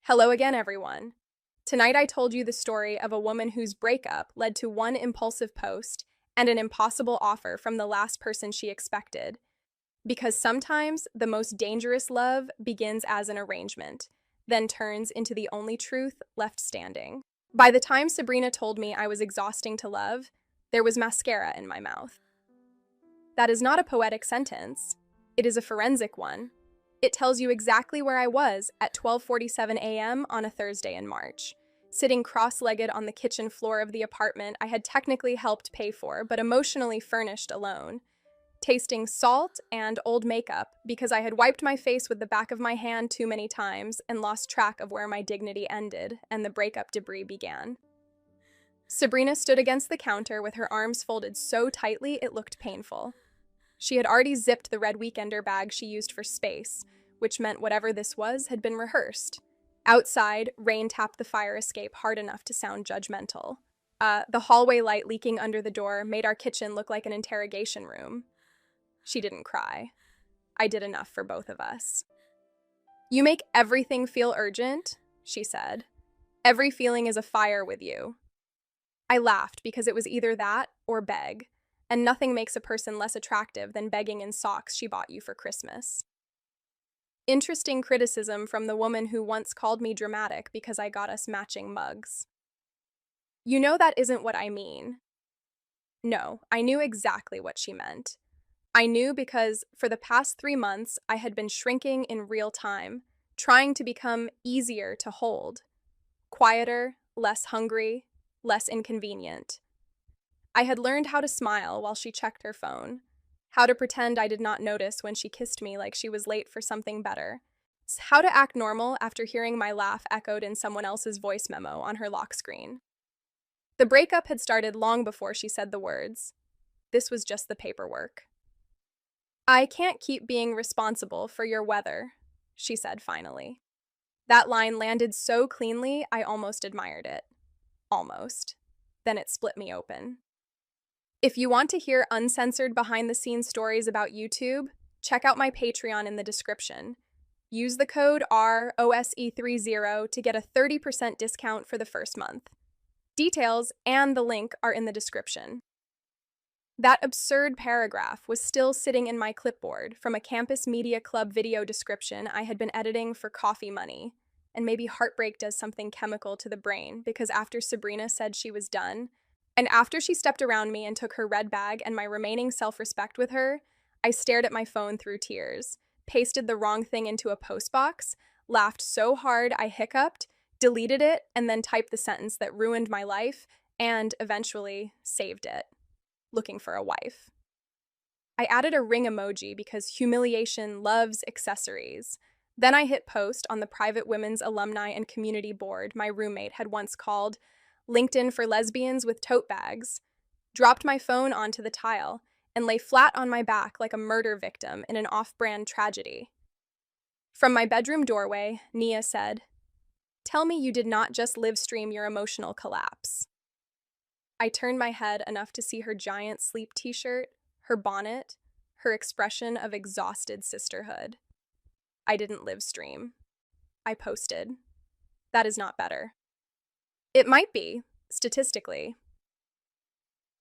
Hello again, everyone. Tonight I told you the story of a woman whose breakup led to one impulsive post and an impossible offer from the last person she expected. Because sometimes the most dangerous love begins as an arrangement, then turns into the only truth left standing. By the time Sabrina told me I was exhausting to love, there was mascara in my mouth. That is not a poetic sentence. It is a forensic one. It tells you exactly where I was at 12:47 a.m. on a Thursday in March, sitting cross-legged on the kitchen floor of the apartment I had technically helped pay for but emotionally furnished alone, tasting salt and old makeup because I had wiped my face with the back of my hand too many times and lost track of where my dignity ended and the breakup debris began. Sabrina stood against the counter with her arms folded so tightly it looked painful. She had already zipped the red weekender bag she used for space, which meant whatever this was had been rehearsed. Outside, rain tapped the fire escape hard enough to sound judgmental. The hallway light leaking under the door made our kitchen look like an interrogation room. She didn't cry. I did enough for both of us. "You make everything feel urgent," she said. "Every feeling is a fire with you." I laughed because it was either that or beg, and nothing makes a person less attractive than begging in socks she bought you for Christmas. Interesting criticism from the woman who once called me dramatic because I got us matching mugs. You know that isn't what I mean. No, I knew exactly what she meant. I knew because for the past 3 months I had been shrinking in real time, trying to become easier to hold. Quieter, less hungry, less inconvenient. I had learned how to smile while she checked her phone, how to pretend I did not notice when she kissed me like she was late for something better, how to act normal after hearing my laugh echoed in someone else's voice memo on her lock screen. The breakup had started long before she said the words. This was just the paperwork. "I can't keep being responsible for your weather," she said finally. That line landed so cleanly I almost admired it. Almost. Then it split me open. If you want to hear uncensored behind-the-scenes stories about YouTube, check out my Patreon in the description. Use the code ROSE30 to get a 30% discount for the first month. Details and the link are in the description. That absurd paragraph was still sitting in my clipboard from a campus media club video description I had been editing for coffee money. And maybe heartbreak does something chemical to the brain because after Sabrina said she was done, and after she stepped around me and took her red bag and my remaining self-respect with her, I stared at my phone through tears, pasted the wrong thing into a postbox, laughed so hard I hiccuped, deleted it, and then typed the sentence that ruined my life, and eventually saved it. Looking for a wife. I added a ring emoji because humiliation loves accessories. Then I hit post on the private women's alumni and community board my roommate had once called LinkedIn for lesbians with tote bags, dropped my phone onto the tile, and lay flat on my back like a murder victim in an off-brand tragedy. From my bedroom doorway, Nia said, "Tell me you did not just live stream your emotional collapse." I turned my head enough to see her giant sleep t-shirt, her bonnet, her expression of exhausted sisterhood. I didn't live stream. I posted. That is not better. It might be, statistically.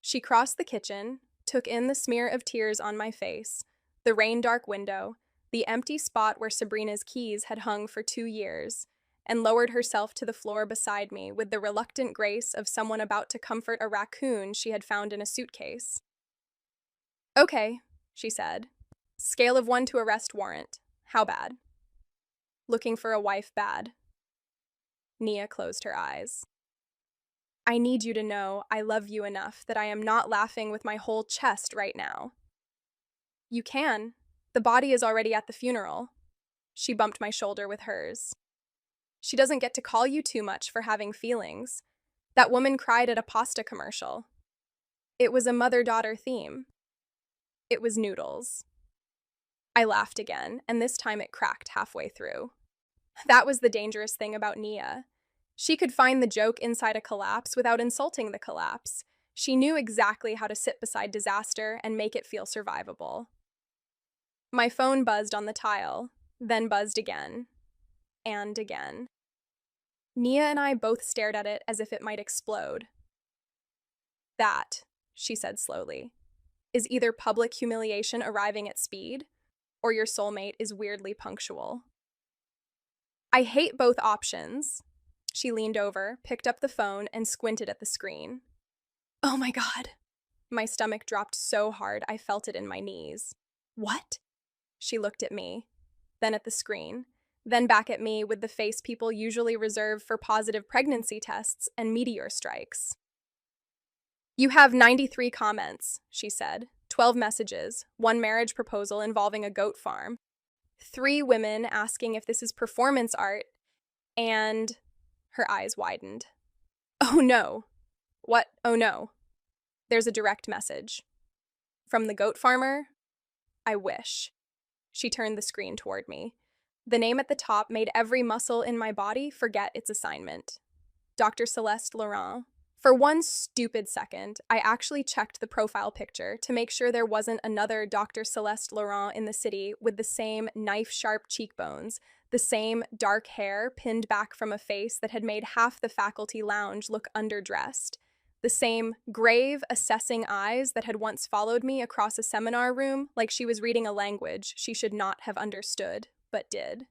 She crossed the kitchen, took in the smear of tears on my face, the rain-dark window, the empty spot where Sabrina's keys had hung for 2 years, and lowered herself to the floor beside me with the reluctant grace of someone about to comfort a raccoon she had found in a suitcase. "Okay," she said. "Scale of 1 to arrest warrant. How bad?" "Looking for a wife bad." Nia closed her eyes. "I need you to know I love you enough that I am not laughing with my whole chest right now." "You can. The body is already at the funeral." She bumped my shoulder with hers. "She doesn't get to call you too much for having feelings. That woman cried at a pasta commercial. It was a mother-daughter theme. It was noodles." I laughed again, and this time it cracked halfway through. That was the dangerous thing about Nia. She could find the joke inside a collapse without insulting the collapse. She knew exactly how to sit beside disaster and make it feel survivable. My phone buzzed on the tile, then buzzed again. And again. Nia and I both stared at it as if it might explode. That, she said slowly, is either public humiliation arriving at speed, or your soulmate is weirdly punctual. I hate both options. She leaned over, picked up the phone, and squinted at the screen. Oh my God. My stomach dropped so hard I felt it in my knees. What? She looked at me, then at the screen, then back at me with the face people usually reserve for positive pregnancy tests and meteor strikes. You have 93 comments, she said, 12 messages, one marriage proposal involving a goat farm, 3 women asking if this is performance art, and her eyes widened. Oh no. What? Oh no. There's a direct message. From the goat farmer? I wish. She turned the screen toward me. The name at the top made every muscle in my body forget its assignment. Dr. Celeste Laurent. For one stupid second, I actually checked the profile picture to make sure there wasn't another Dr. Celeste Laurent in the city with the same knife-sharp cheekbones, the same dark hair pinned back from a face that had made half the faculty lounge look underdressed, the same grave, assessing eyes that had once followed me across a seminar room like she was reading a language she should not have understood, but did.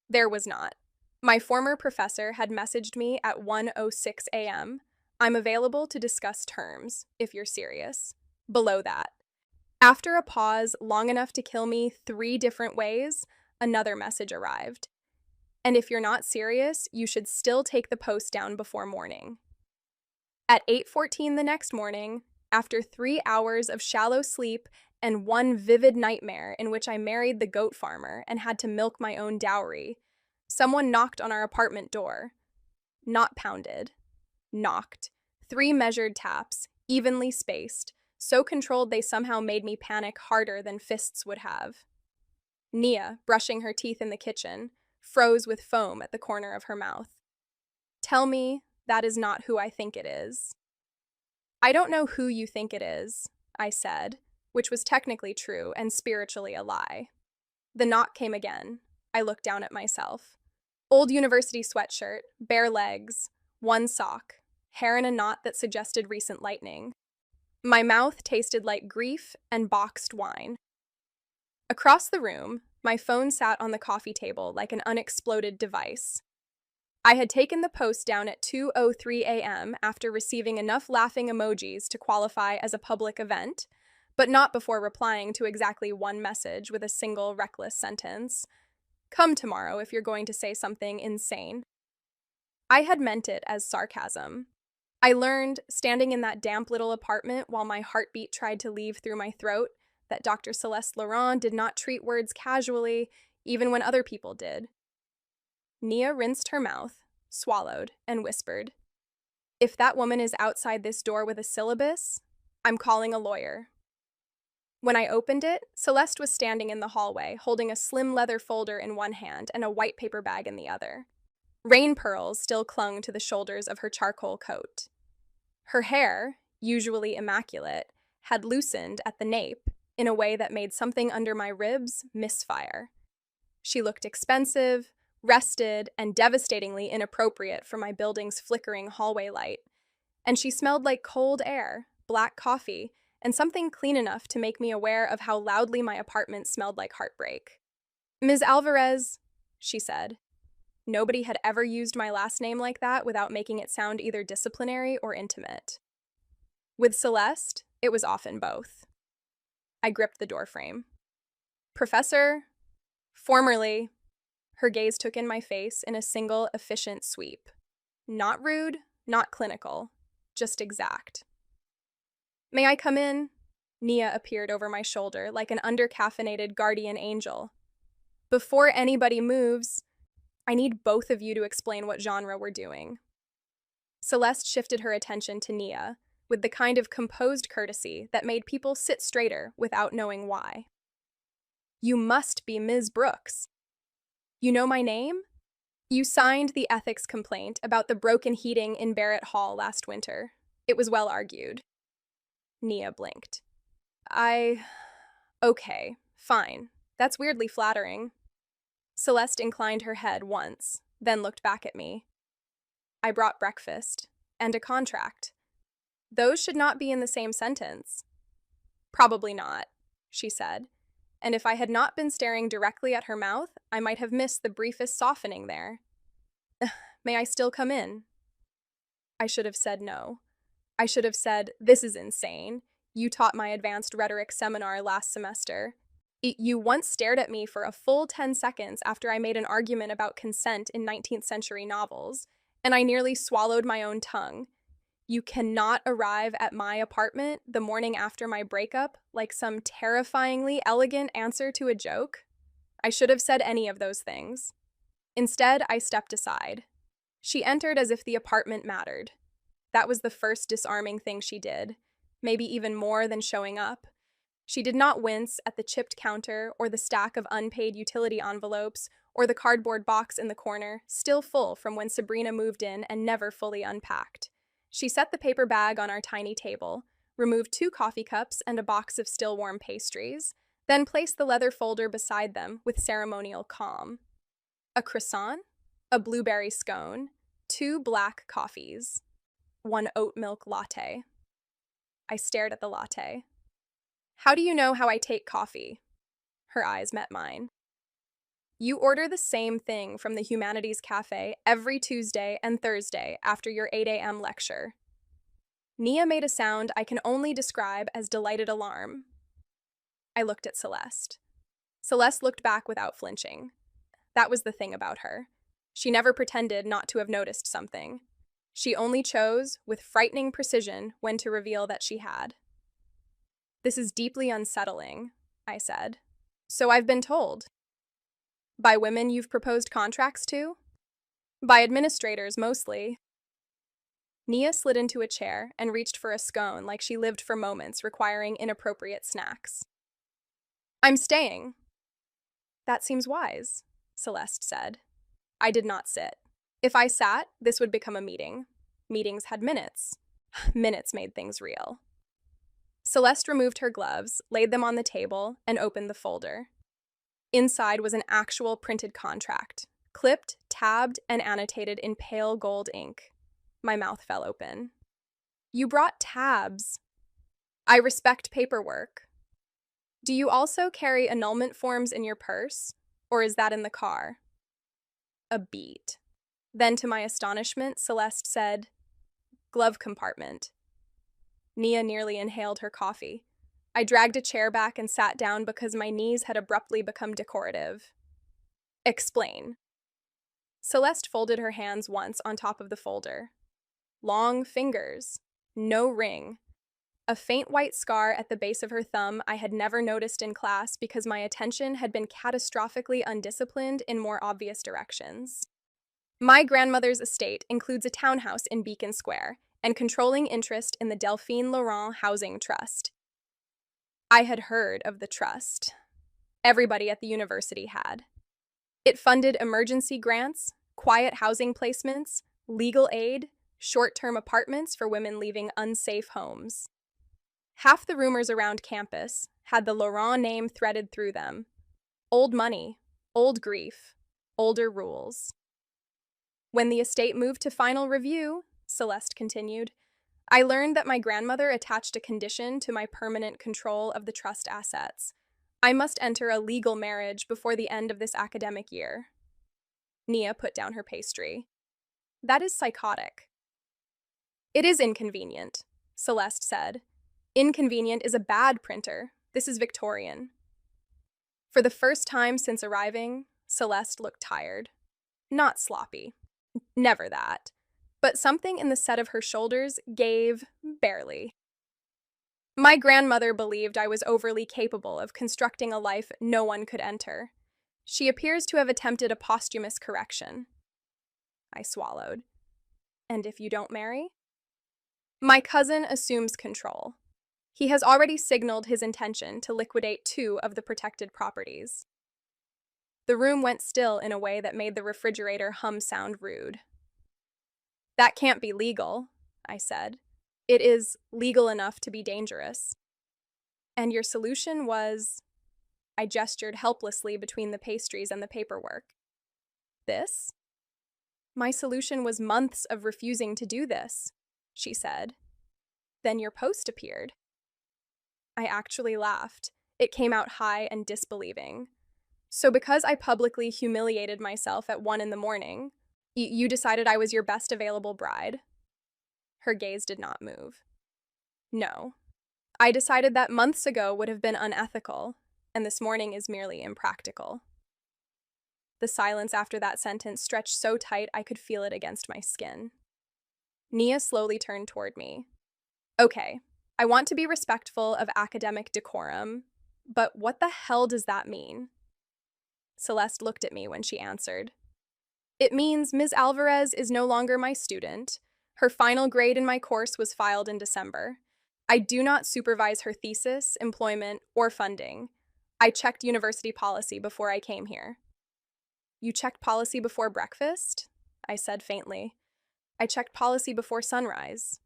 There was not. My former professor had messaged me at 1:06 a.m., I'm available to discuss terms, if you're serious. Below that. After a pause long enough to kill me 3 different ways, another message arrived. And if you're not serious, you should still take the post down before morning. At 8:14 the next morning, after 3 hours of shallow sleep and one vivid nightmare in which I married the goat farmer and had to milk my own dowry, someone knocked on our apartment door. Not pounded. Knocked. 3 measured taps, evenly spaced, so controlled they somehow made me panic harder than fists would have. Nia, brushing her teeth in the kitchen, froze with foam at the corner of her mouth. Tell me that is not who I think it is. I don't know who you think it is, I said, which was technically true and spiritually a lie. The knock came again. I looked down at myself. Old university sweatshirt, bare legs, 1 sock, hair in a knot that suggested recent lightning. My mouth tasted like grief and boxed wine. Across the room, my phone sat on the coffee table like an unexploded device. I had taken the post down at 2:03 a.m. after receiving enough laughing emojis to qualify as a public event, but not before replying to exactly one message with a single reckless sentence. Come tomorrow if you're going to say something insane. I had meant it as sarcasm. I learned, standing in that damp little apartment while my heartbeat tried to leave through my throat, that Dr. Celeste Laurent did not treat words casually, even when other people did. Nia rinsed her mouth, swallowed, and whispered, If that woman is outside this door with a syllabus, I'm calling a lawyer. When I opened it, Celeste was standing in the hallway, holding a slim leather folder in one hand and a white paper bag in the other. Rain pearls still clung to the shoulders of her charcoal coat. Her hair, usually immaculate, had loosened at the nape in a way that made something under my ribs misfire. She looked expensive, rested, and devastatingly inappropriate for my building's flickering hallway light. And she smelled like cold air, black coffee, and something clean enough to make me aware of how loudly my apartment smelled like heartbreak. Ms. Alvarez, she said. Nobody had ever used my last name like that without making it sound either disciplinary or intimate. With Celeste, it was often both. I gripped the doorframe. Professor, formerly, her gaze took in my face in a single, efficient sweep. Not rude, not clinical, just exact. May I come in? Nia appeared over my shoulder like an under-caffeinated guardian angel. Before anybody moves, I need both of you to explain what genre we're doing. Celeste shifted her attention to Nia, with the kind of composed courtesy that made people sit straighter without knowing why. You must be Ms. Brooks. You know my name? You signed the ethics complaint about the broken heating in Barrett Hall last winter. It was well argued. Nia blinked. Okay, fine. That's weirdly flattering. Celeste inclined her head once, then looked back at me. I brought breakfast and a contract. Those should not be in the same sentence. Probably not, she said, and if I had not been staring directly at her mouth, I might have missed the briefest softening there. May I still come in? I should have said no. I should have said, this is insane. You taught my advanced rhetoric seminar last semester. You once stared at me for a full 10 seconds after I made an argument about consent in 19th century novels, and I nearly swallowed my own tongue. You cannot arrive at my apartment the morning after my breakup like some terrifyingly elegant answer to a joke. I should have said any of those things. Instead, I stepped aside. She entered as if the apartment mattered. That was the first disarming thing she did, maybe even more than showing up. She did not wince at the chipped counter or the stack of unpaid utility envelopes or the cardboard box in the corner, still full from when Sabrina moved in and never fully unpacked. She set the paper bag on our tiny table, removed 2 coffee cups and a box of still warm pastries, then placed the leather folder beside them with ceremonial calm. A croissant, a blueberry scone, 2 black coffees, 1 oat milk latte. I stared at the latte. How do you know how I take coffee? Her eyes met mine. You order the same thing from the Humanities Cafe every Tuesday and Thursday after your 8 a.m. lecture. Nia made a sound I can only describe as delighted alarm. I looked at Celeste. Celeste looked back without flinching. That was the thing about her. She never pretended not to have noticed something. She only chose, with frightening precision, when to reveal that she had. This is deeply unsettling, I said. So I've been told. By women you've proposed contracts to? By administrators, mostly. Nia slid into a chair and reached for a scone like she lived for moments requiring inappropriate snacks. I'm staying. That seems wise, Celeste said. I did not sit. If I sat, this would become a meeting. Meetings had minutes. Minutes made things real. Celeste removed her gloves, laid them on the table, and opened the folder. Inside was an actual printed contract, clipped, tabbed, and annotated in pale gold ink. My mouth fell open. You brought tabs. I respect paperwork. Do you also carry annulment forms in your purse, or is that in the car? A beat. Then, to my astonishment, Celeste said, glove compartment. Nia nearly inhaled her coffee. I dragged a chair back and sat down because my knees had abruptly become decorative. Explain. Celeste folded her hands once on top of the folder. Long fingers. No ring. A faint white scar at the base of her thumb I had never noticed in class because my attention had been catastrophically undisciplined in more obvious directions. My grandmother's estate includes a townhouse in Beacon Square and controlling interest in the Delphine Laurent Housing Trust. I had heard of the trust. Everybody at the university had. It funded emergency grants, quiet housing placements, legal aid, short-term apartments for women leaving unsafe homes. Half the rumors around campus had the Laurent name threaded through them. Old money, old grief, older rules. When the estate moved to final review, Celeste continued, I learned that my grandmother attached a condition to my permanent control of the trust assets. I must enter a legal marriage before the end of this academic year. Nia put down her pastry. That is psychotic. It is inconvenient, Celeste said. Inconvenient is a bad printer. This is Victorian. For the first time since arriving, Celeste looked tired. Not sloppy. Never that. But something in the set of her shoulders gave barely. My grandmother believed I was overly capable of constructing a life no one could enter. She appears to have attempted a posthumous correction. I swallowed. And if you don't marry? My cousin assumes control. He has already signaled his intention to liquidate 2 of the protected properties. The room went still in a way that made the refrigerator hum sound rude. That can't be legal, I said. It is legal enough to be dangerous. And your solution was... I gestured helplessly between the pastries and the paperwork. This? My solution was months of refusing to do this, she said. Then your post appeared. I actually laughed. It came out high and disbelieving. So because I publicly humiliated myself at 1 in the morning, you decided I was your best available bride? Her gaze did not move. No. I decided that months ago would have been unethical, and this morning is merely impractical. The silence after that sentence stretched so tight I could feel it against my skin. Nia slowly turned toward me. Okay, I want to be respectful of academic decorum, but what the hell does that mean? Celeste looked at me when she answered. It means Ms. Alvarez is no longer my student. Her final grade in my course was filed in December. I do not supervise her thesis, employment, or funding. I checked university policy before I came here. You checked policy before breakfast? I said faintly. I checked policy before sunrise.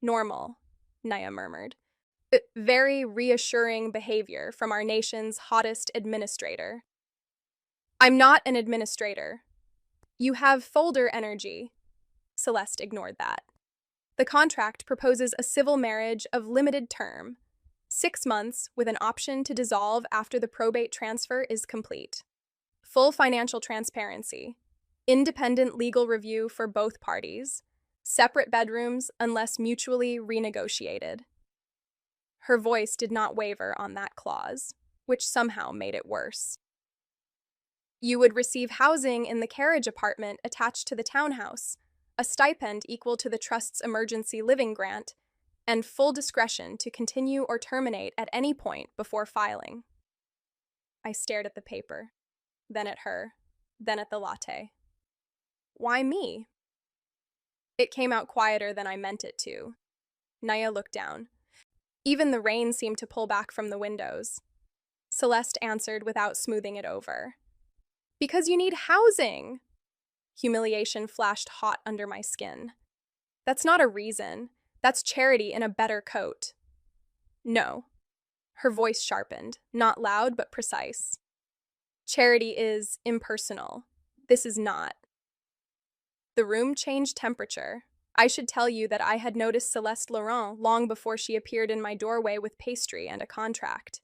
Normal, Naya murmured. Very reassuring behavior from our nation's hottest administrator. I'm not an administrator. You have folder energy. Celeste ignored that. The contract proposes a civil marriage of limited term, 6 months with an option to dissolve after the probate transfer is complete. Full financial transparency, independent legal review for both parties, separate bedrooms unless mutually renegotiated. Her voice did not waver on that clause, which somehow made it worse. You would receive housing in the carriage apartment attached to the townhouse, a stipend equal to the trust's emergency living grant, and full discretion to continue or terminate at any point before filing. I stared at the paper, then at her, then at the latte. Why me? It came out quieter than I meant it to. Naya looked down. Even the rain seemed to pull back from the windows. Celeste answered without smoothing it over. Because you need housing! Humiliation flashed hot under my skin. That's not a reason. That's charity in a better coat. No. Her voice sharpened, not loud but precise. Charity is impersonal. This is not. The room changed temperature. I should tell you that I had noticed Celeste Laurent long before she appeared in my doorway with pastry and a contract.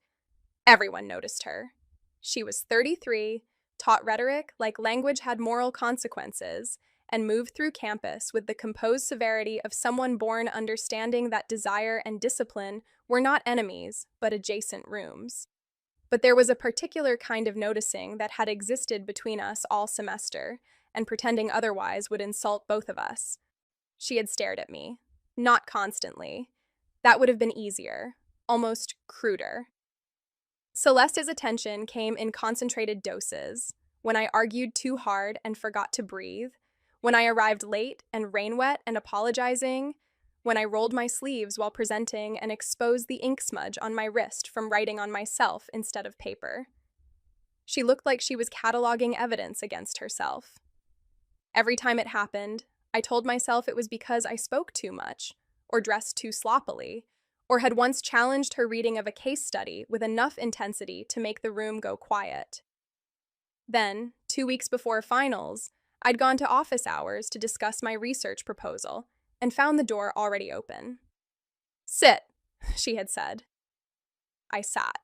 Everyone noticed her. She was 33, taught rhetoric like language had moral consequences, and moved through campus with the composed severity of someone born understanding that desire and discipline were not enemies, but adjacent rooms. But there was a particular kind of noticing that had existed between us all semester, and pretending otherwise would insult both of us. She had stared at me. Not constantly. That would have been easier, almost cruder. Celeste's attention came in concentrated doses, when I argued too hard and forgot to breathe, when I arrived late and rain-wet and apologizing, when I rolled my sleeves while presenting and exposed the ink smudge on my wrist from writing on myself instead of paper. She looked like she was cataloging evidence against herself. Every time it happened, I told myself it was because I spoke too much, or dressed too sloppily, or had once challenged her reading of a case study with enough intensity to make the room go quiet. Then, 2 weeks before finals, I'd gone to office hours to discuss my research proposal and found the door already open. Sit, she had said. I sat.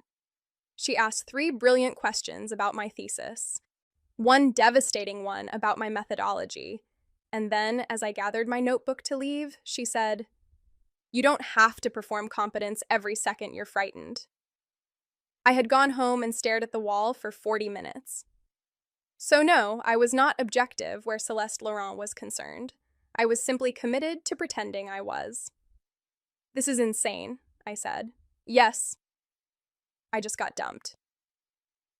She asked 3 brilliant questions about my thesis, one devastating one about my methodology, and then, as I gathered my notebook to leave, she said, "You don't have to perform competence every second you're frightened." I had gone home and stared at the wall for 40 minutes. So no, I was not objective where Celeste Laurent was concerned. I was simply committed to pretending I was. This is insane, I said. Yes. I just got dumped.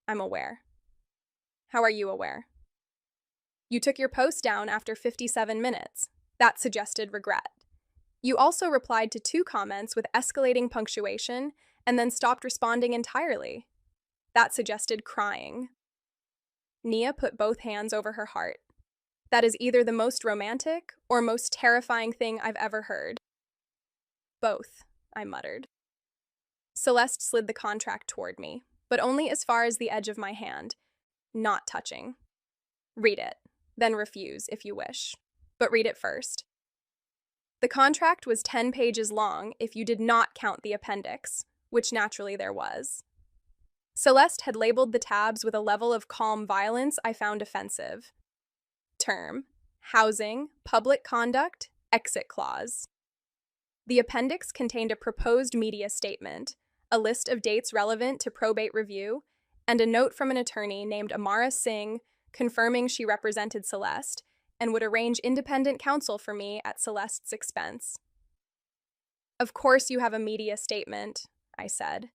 I'm aware. How are you aware? You took your post down after 57 minutes. That suggested regret. You also replied to 2 comments with escalating punctuation and then stopped responding entirely. That suggested crying. Nia put both hands over her heart. That is either the most romantic or most terrifying thing I've ever heard. Both, I muttered. Celeste slid the contract toward me, but only as far as the edge of my hand, not touching. Read it, then refuse if you wish. But read it first. The contract was 10 pages long if you did not count the appendix, which naturally there was. Celeste had labeled the tabs with a level of calm violence I found offensive. Term: housing, public conduct, exit clause. The appendix contained a proposed media statement, a list of dates relevant to probate review, and a note from an attorney named Amara Singh confirming she represented Celeste and would arrange independent counsel for me at Celeste's expense. Of course you have a media statement, I said.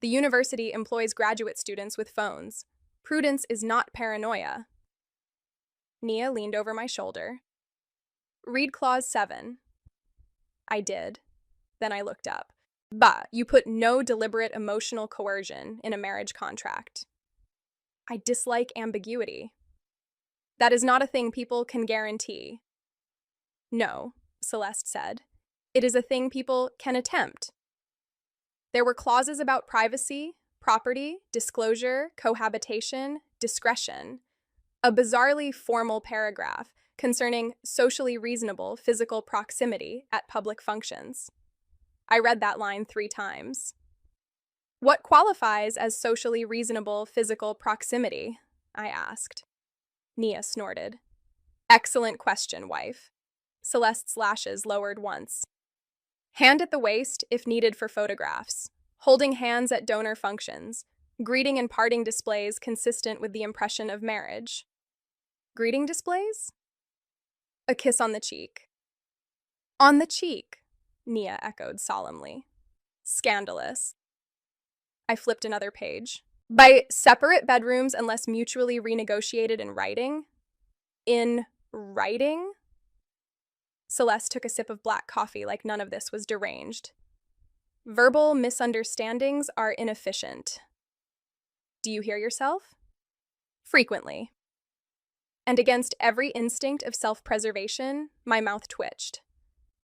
The university employs graduate students with phones. Prudence is not paranoia. Nia leaned over my shoulder. Read clause 7. I did. Then I looked up. Bah, you put no deliberate emotional coercion in a marriage contract. I dislike ambiguity. That is not a thing people can guarantee. No, Celeste said. It is a thing people can attempt. There were clauses about privacy, property, disclosure, cohabitation, discretion. A bizarrely formal paragraph concerning socially reasonable physical proximity at public functions. I read that line 3 times. What qualifies as socially reasonable physical proximity? I asked. Nia snorted. Excellent question, wife. Celeste's lashes lowered once. Hand at the waist if needed for photographs. Holding hands at donor functions. Greeting and parting displays consistent with the impression of marriage. Greeting displays? A kiss on the cheek. On the cheek, Nia echoed solemnly. Scandalous. I flipped another page. By separate bedrooms unless mutually renegotiated in writing? In writing? Celeste took a sip of black coffee like none of this was deranged. Verbal misunderstandings are inefficient. Do you hear yourself? Frequently. And against every instinct of self-preservation, my mouth twitched.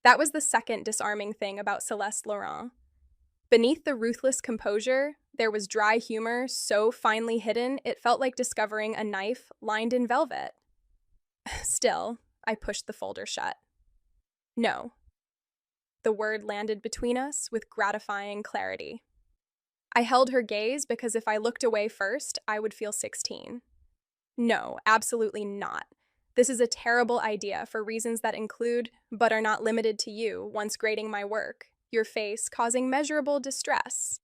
That was the second disarming thing about Celeste Laurent. Beneath the ruthless composure, there was dry humor so finely hidden it felt like discovering a knife lined in velvet. Still, I pushed the folder shut. No. The word landed between us with gratifying clarity. I held her gaze because if I looked away first, I would feel 16. No, absolutely not. This is a terrible idea for reasons that include, but are not limited to you, once grading my work, your face causing measurable distress,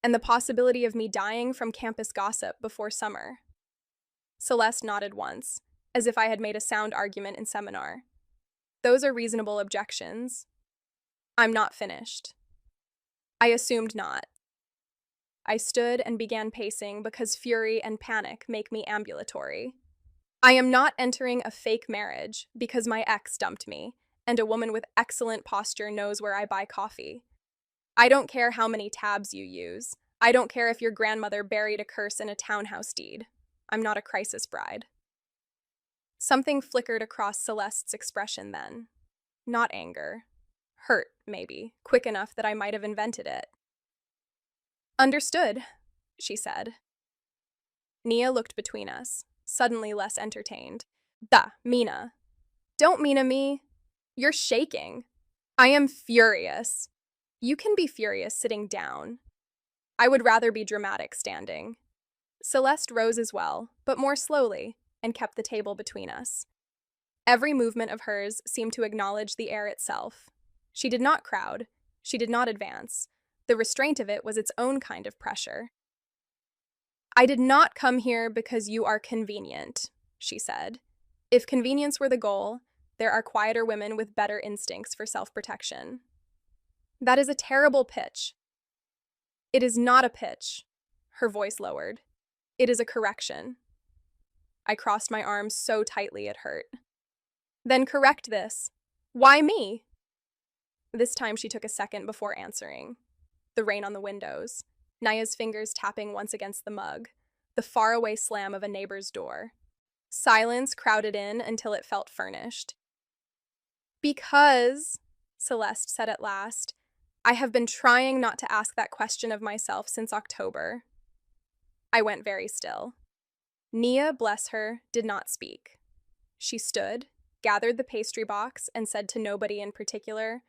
and the possibility of me dying from campus gossip before summer. Celeste nodded once, as if I had made a sound argument in seminar. Those are reasonable objections. I'm not finished. I assumed not. I stood and began pacing because fury and panic make me ambulatory. I am not entering a fake marriage because my ex dumped me, and a woman with excellent posture knows where I buy coffee. I don't care how many tabs you use. I don't care if your grandmother buried a curse in a townhouse deed. I'm not a crisis bride. Something flickered across Celeste's expression then. Not anger. Hurt, maybe, quick enough that I might have invented it. Understood, she said. Nia looked between us, suddenly less entertained. Duh, Mina. Don't Mina me. You're shaking. I am furious. You can be furious sitting down. I would rather be dramatic standing. Celeste rose as well, but more slowly, and kept the table between us. Every movement of hers seemed to acknowledge the air itself. She did not crowd. She did not advance. The restraint of it was its own kind of pressure. I did not come here because you are convenient, she said. If convenience were the goal, there are quieter women with better instincts for self-protection. That is a terrible pitch. It is not a pitch. Her voice lowered. It is a correction. I crossed my arms so tightly it hurt. Then correct this. Why me? This time she took a second before answering. The rain on the windows, Naya's fingers tapping once against the mug, the faraway slam of a neighbor's door. Silence crowded in until it felt furnished. Because, Celeste said at last, I have been trying not to ask that question of myself since October. I went very still. Nia, bless her, did not speak. She stood, gathered the pastry box, and said to nobody in particular,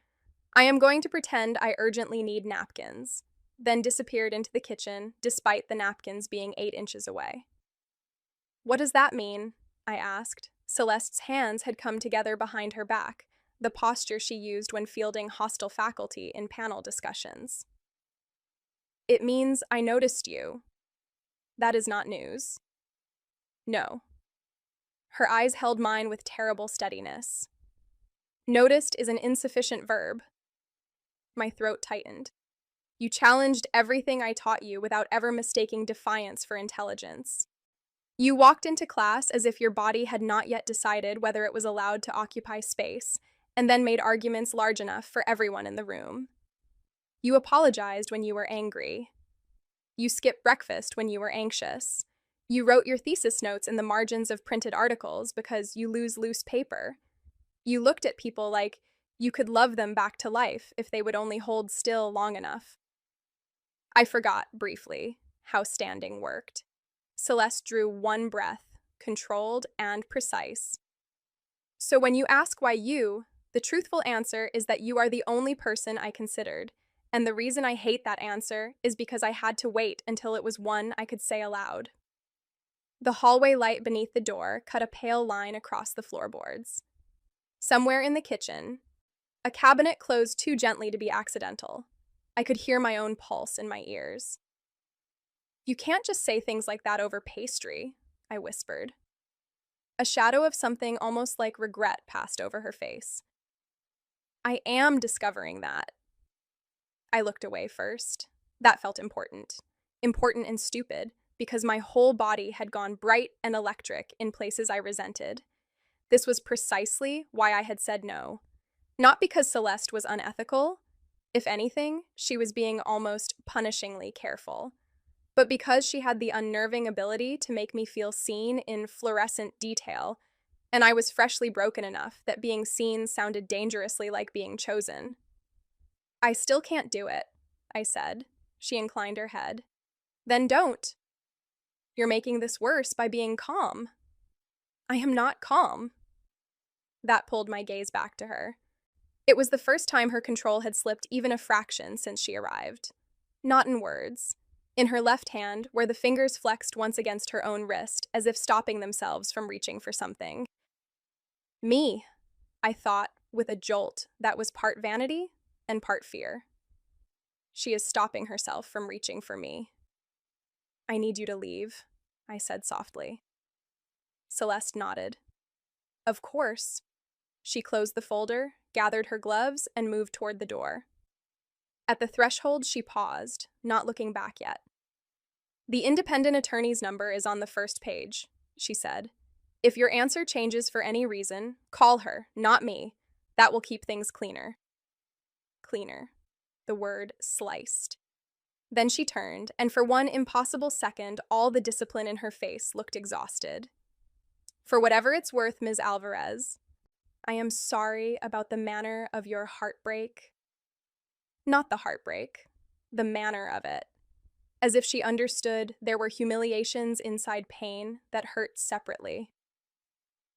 "I am going to pretend I urgently need napkins," then disappeared into the kitchen, despite the napkins being 8 inches away. "What does that mean?" I asked. Celeste's hands had come together behind her back, the posture she used when fielding hostile faculty in panel discussions. "It means I noticed you. That is not news." "No." Her eyes held mine with terrible steadiness. "Noticed is an insufficient verb." My throat tightened. "You challenged everything I taught you without ever mistaking defiance for intelligence. You walked into class as if your body had not yet decided whether it was allowed to occupy space, and then made arguments large enough for everyone in the room. You apologized when you were angry. You skipped breakfast when you were anxious. You wrote your thesis notes in the margins of printed articles because you lose loose paper. You looked at people like you could love them back to life if they would only hold still long enough." I forgot, briefly, how standing worked. Celeste drew one breath, controlled and precise. "So when you ask why you, the truthful answer is that you are the only person I considered, and the reason I hate that answer is because I had to wait until it was one I could say aloud." The hallway light beneath the door cut a pale line across the floorboards. Somewhere in the kitchen, a cabinet closed too gently to be accidental. I could hear my own pulse in my ears. "You can't just say things like that over pastry," I whispered. A shadow of something almost like regret passed over her face. "I am discovering that." I looked away first. That felt important. Important and stupid, because my whole body had gone bright and electric in places I resented. This was precisely why I had said no. Not because Celeste was unethical. If anything, she was being almost punishingly careful. But because she had the unnerving ability to make me feel seen in fluorescent detail, and I was freshly broken enough that being seen sounded dangerously like being chosen. "I still can't do it," I said. She inclined her head. "Then don't. You're making this worse by being calm." "I am not calm." That pulled my gaze back to her. It was the first time her control had slipped even a fraction since she arrived. Not in words. In her left hand, where the fingers flexed once against her own wrist, as if stopping themselves from reaching for something. "Me," I thought, with a jolt that was part vanity and part fear. She is stopping herself from reaching for me. "I need you to leave," I said softly. Celeste nodded. "Of course." She closed the folder, gathered her gloves, and moved toward the door. At the threshold, she paused, not looking back yet. "The independent attorney's number is on the first page," she said. "If your answer changes for any reason, call her, not me. That will keep things cleaner." Cleaner. The word sliced. Then she turned, and for one impossible second, all the discipline in her face looked exhausted. "For whatever it's worth, Ms. Alvarez, I am sorry about the manner of your heartbreak." Not the heartbreak, the manner of it. As if she understood there were humiliations inside pain that hurt separately.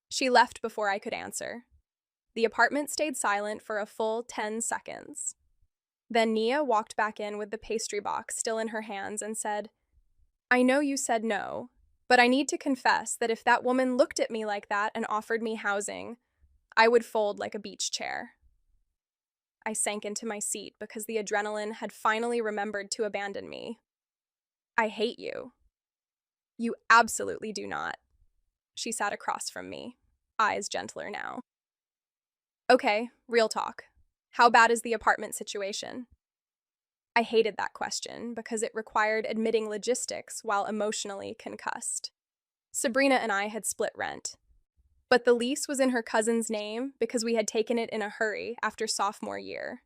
She left before I could answer. The apartment stayed silent for a full 10 seconds. Then Nia walked back in with the pastry box still in her hands and said, "I know you said no, but I need to confess that if that woman looked at me like that and offered me housing, I would fold like a beach chair." I sank into my seat because the adrenaline had finally remembered to abandon me. "I hate you." "You absolutely do not." She sat across from me, eyes gentler now. "Okay, real talk. How bad is the apartment situation?" I hated that question because it required admitting logistics while emotionally concussed. Sabrina and I had split rent, but the lease was in her cousin's name because we had taken it in a hurry after sophomore year.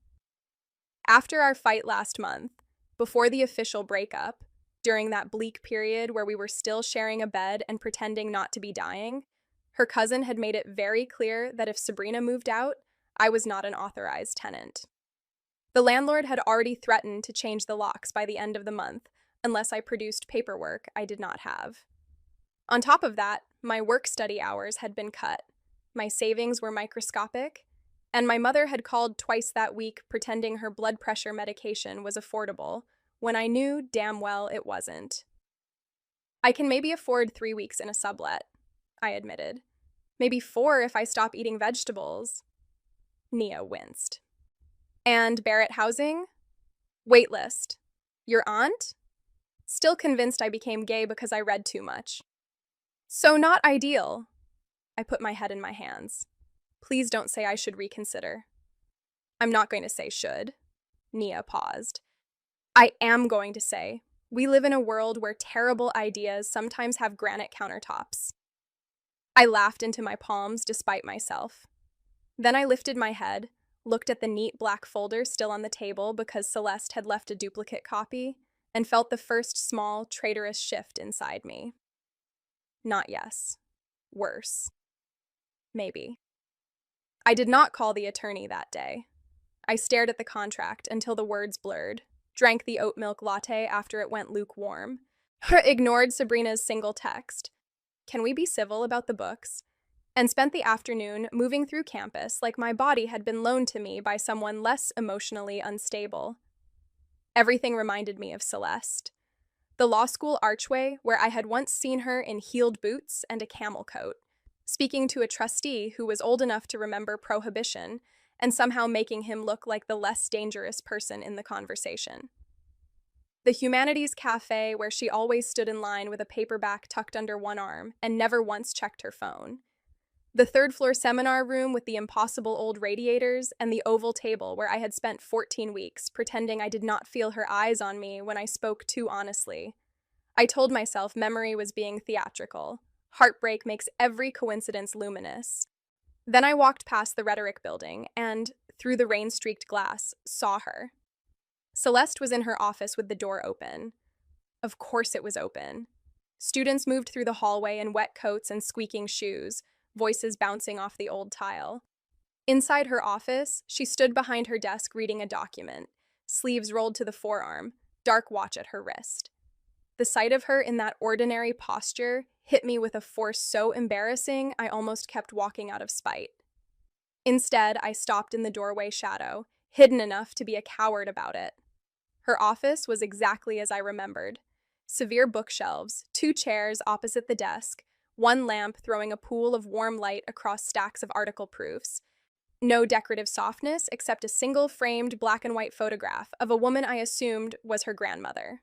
After our fight last month, before the official breakup, during that bleak period where we were still sharing a bed and pretending not to be dying, her cousin had made it very clear that if Sabrina moved out, I was not an authorized tenant. The landlord had already threatened to change the locks by the end of the month, unless I produced paperwork I did not have. On top of that, my work-study hours had been cut, My savings were microscopic, and my mother had called twice that week pretending her blood pressure medication was affordable, when I knew damn well it wasn't. I can maybe afford 3 weeks in a sublet, I admitted. Maybe 4 if I stop eating vegetables. Nia winced. And Barrett housing? Waitlist. Your aunt? Still convinced I became gay because I read too much. So not ideal. I put my head in my hands. Please don't say I should reconsider. I'm not going to say should. Nia paused. I am going to say, we live in a world where terrible ideas sometimes have granite countertops. I laughed into my palms despite myself. Then I lifted my head, looked at the neat black folder still on the table because Celeste had left a duplicate copy, and felt the first small, traitorous shift inside me. Not yes. Worse. Maybe. I did not call the attorney that day. I stared at the contract until the words blurred, drank the oat milk latte after it went lukewarm, ignored Sabrina's single text, "Can we be civil about the books?" and spent the afternoon moving through campus like my body had been loaned to me by someone less emotionally unstable. Everything reminded me of Celeste. The law school archway where I had once seen her in heeled boots and a camel coat, speaking to a trustee who was old enough to remember Prohibition and somehow making him look like the less dangerous person in the conversation. The Humanities Cafe where she always stood in line with a paperback tucked under one arm and never once checked her phone. The third-floor seminar room with the impossible old radiators and the oval table where I had spent 14 weeks pretending I did not feel her eyes on me when I spoke too honestly. I told myself memory was being theatrical. Heartbreak makes every coincidence luminous. Then I walked past the Rhetoric building and, through the rain-streaked glass, saw her. Celeste was in her office with the door open. Of course it was open. Students moved through the hallway in wet coats and squeaking shoes, voices bouncing off the old tile. Inside her office, she stood behind her desk reading a document, sleeves rolled to the forearm, dark watch at her wrist. The sight of her in that ordinary posture hit me with a force so embarrassing I almost kept walking out of spite. Instead, I stopped in the doorway shadow, hidden enough to be a coward about it. Her office was exactly as I remembered. Severe bookshelves, 2 chairs opposite the desk, one lamp throwing a pool of warm light across stacks of article proofs. No decorative softness except a single framed black and white photograph of a woman I assumed was her grandmother.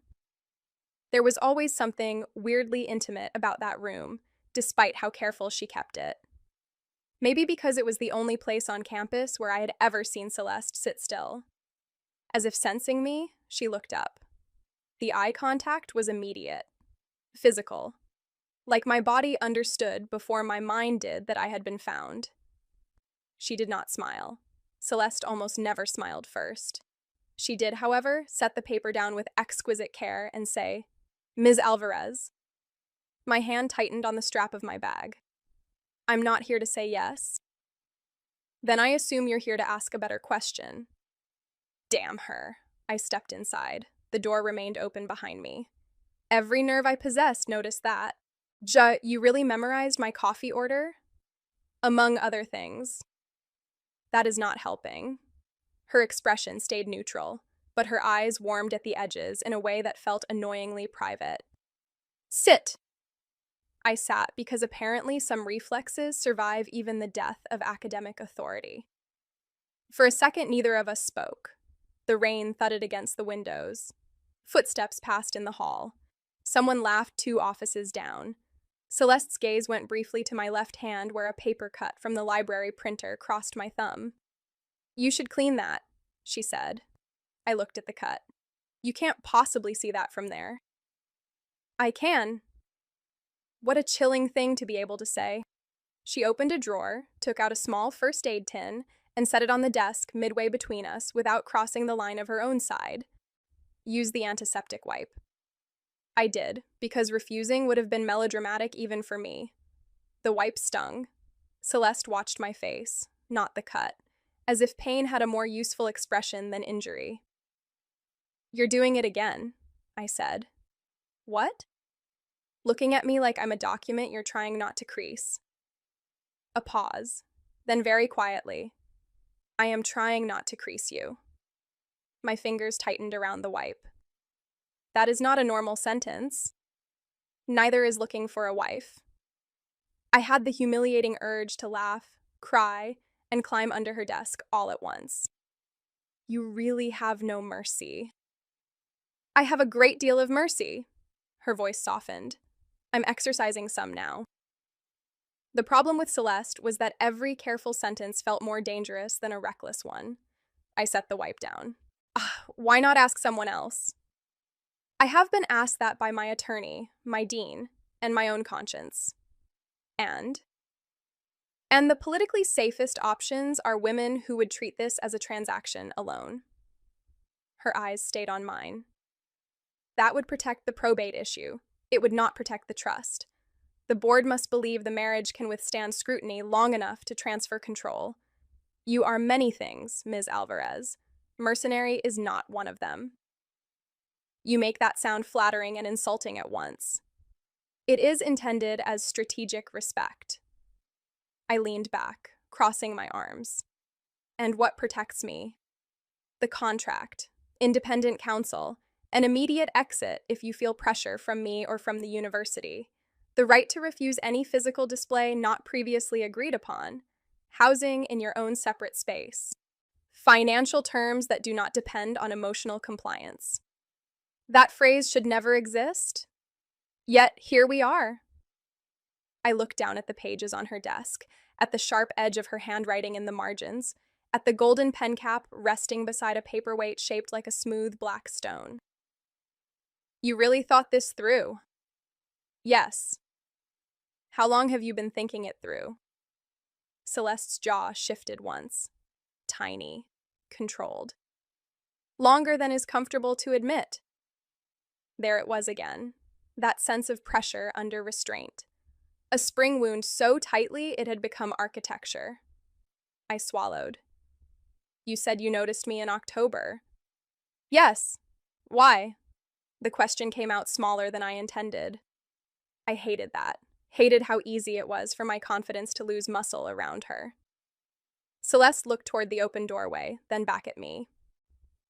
There was always something weirdly intimate about that room, despite how careful she kept it. Maybe because it was the only place on campus where I had ever seen Celeste sit still. As if sensing me, she looked up. The eye contact was immediate. Physical. Like my body understood before my mind did that I had been found. She did not smile. Celeste almost never smiled first. She did, however, set the paper down with exquisite care and say, "Ms. Alvarez." My hand tightened on the strap of my bag. "I'm not here to say yes." "Then I assume you're here to ask a better question." Damn her. I stepped inside. The door remained open behind me. Every nerve I possessed noticed that. You really memorized my coffee order?" "Among other things." "That is not helping." Her expression stayed neutral, but her eyes warmed at the edges in a way that felt annoyingly private. "Sit." I sat because apparently some reflexes survive even the death of academic authority. For a second, neither of us spoke. The rain thudded against the windows. Footsteps passed in the hall. Someone laughed 2 offices down. Celeste's gaze went briefly to my left hand where a paper cut from the library printer crossed my thumb. "You should clean that," she said. I looked at the cut. "You can't possibly see that from there." "I can." What a chilling thing to be able to say. She opened a drawer, took out a small first aid tin, and set it on the desk midway between us without crossing the line of her own side. "Use the antiseptic wipe." I did, because refusing would have been melodramatic even for me. The wipe stung. Celeste watched my face, not the cut, as if pain had a more useful expression than injury. "You're doing it again," I said. "What?" "Looking at me like I'm a document you're trying not to crease." A pause. Then very quietly, I am trying not to crease you. My fingers tightened around the wipe. That is not a normal sentence. Neither is looking for a wife. I had the humiliating urge to laugh, cry, and climb under her desk all at once. You really have no mercy. I have a great deal of mercy. Her voice softened. I'm exercising some now. The problem with Celeste was that every careful sentence felt more dangerous than a reckless one. I set the wipe down. Why not ask someone else? I have been asked that by my attorney, my dean, and my own conscience. And the politically safest options are women who would treat this as a transaction alone. Her eyes stayed on mine. That would protect the probate issue. It would not protect the trust. The board must believe the marriage can withstand scrutiny long enough to transfer control. You are many things, Ms. Alvarez. Mercenary is not one of them. You make that sound flattering and insulting at once. It is intended as strategic respect. I leaned back, crossing my arms. And what protects me? The contract, independent counsel, an immediate exit if you feel pressure from me or from the university, the right to refuse any physical display not previously agreed upon, housing in your own separate space, financial terms that do not depend on emotional compliance. That phrase should never exist. Yet here we are. I looked down at the pages on her desk, at the sharp edge of her handwriting in the margins, at the golden pen cap resting beside a paperweight shaped like a smooth black stone. You really thought this through? Yes. How long have you been thinking it through? Celeste's jaw shifted once. Tiny, controlled. Longer than is comfortable to admit. There it was again, that sense of pressure under restraint. A spring wound so tightly it had become architecture. I swallowed. You said you noticed me in October. Yes. Why? The question came out smaller than I intended. I hated that. Hated how easy it was for my confidence to lose muscle around her. Celeste looked toward the open doorway, then back at me.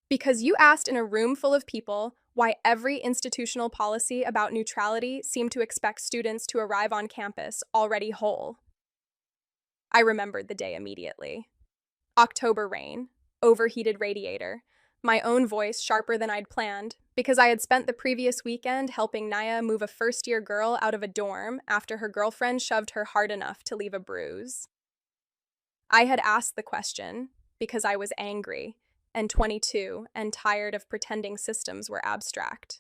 Because you asked in a room full of people why every institutional policy about neutrality seemed to expect students to arrive on campus already whole. I remembered the day immediately. October rain, overheated radiator, my own voice sharper than I'd planned, because I had spent the previous weekend helping Naya move a first-year girl out of a dorm after her girlfriend shoved her hard enough to leave a bruise. I had asked the question because I was angry and 22 and tired of pretending systems were abstract.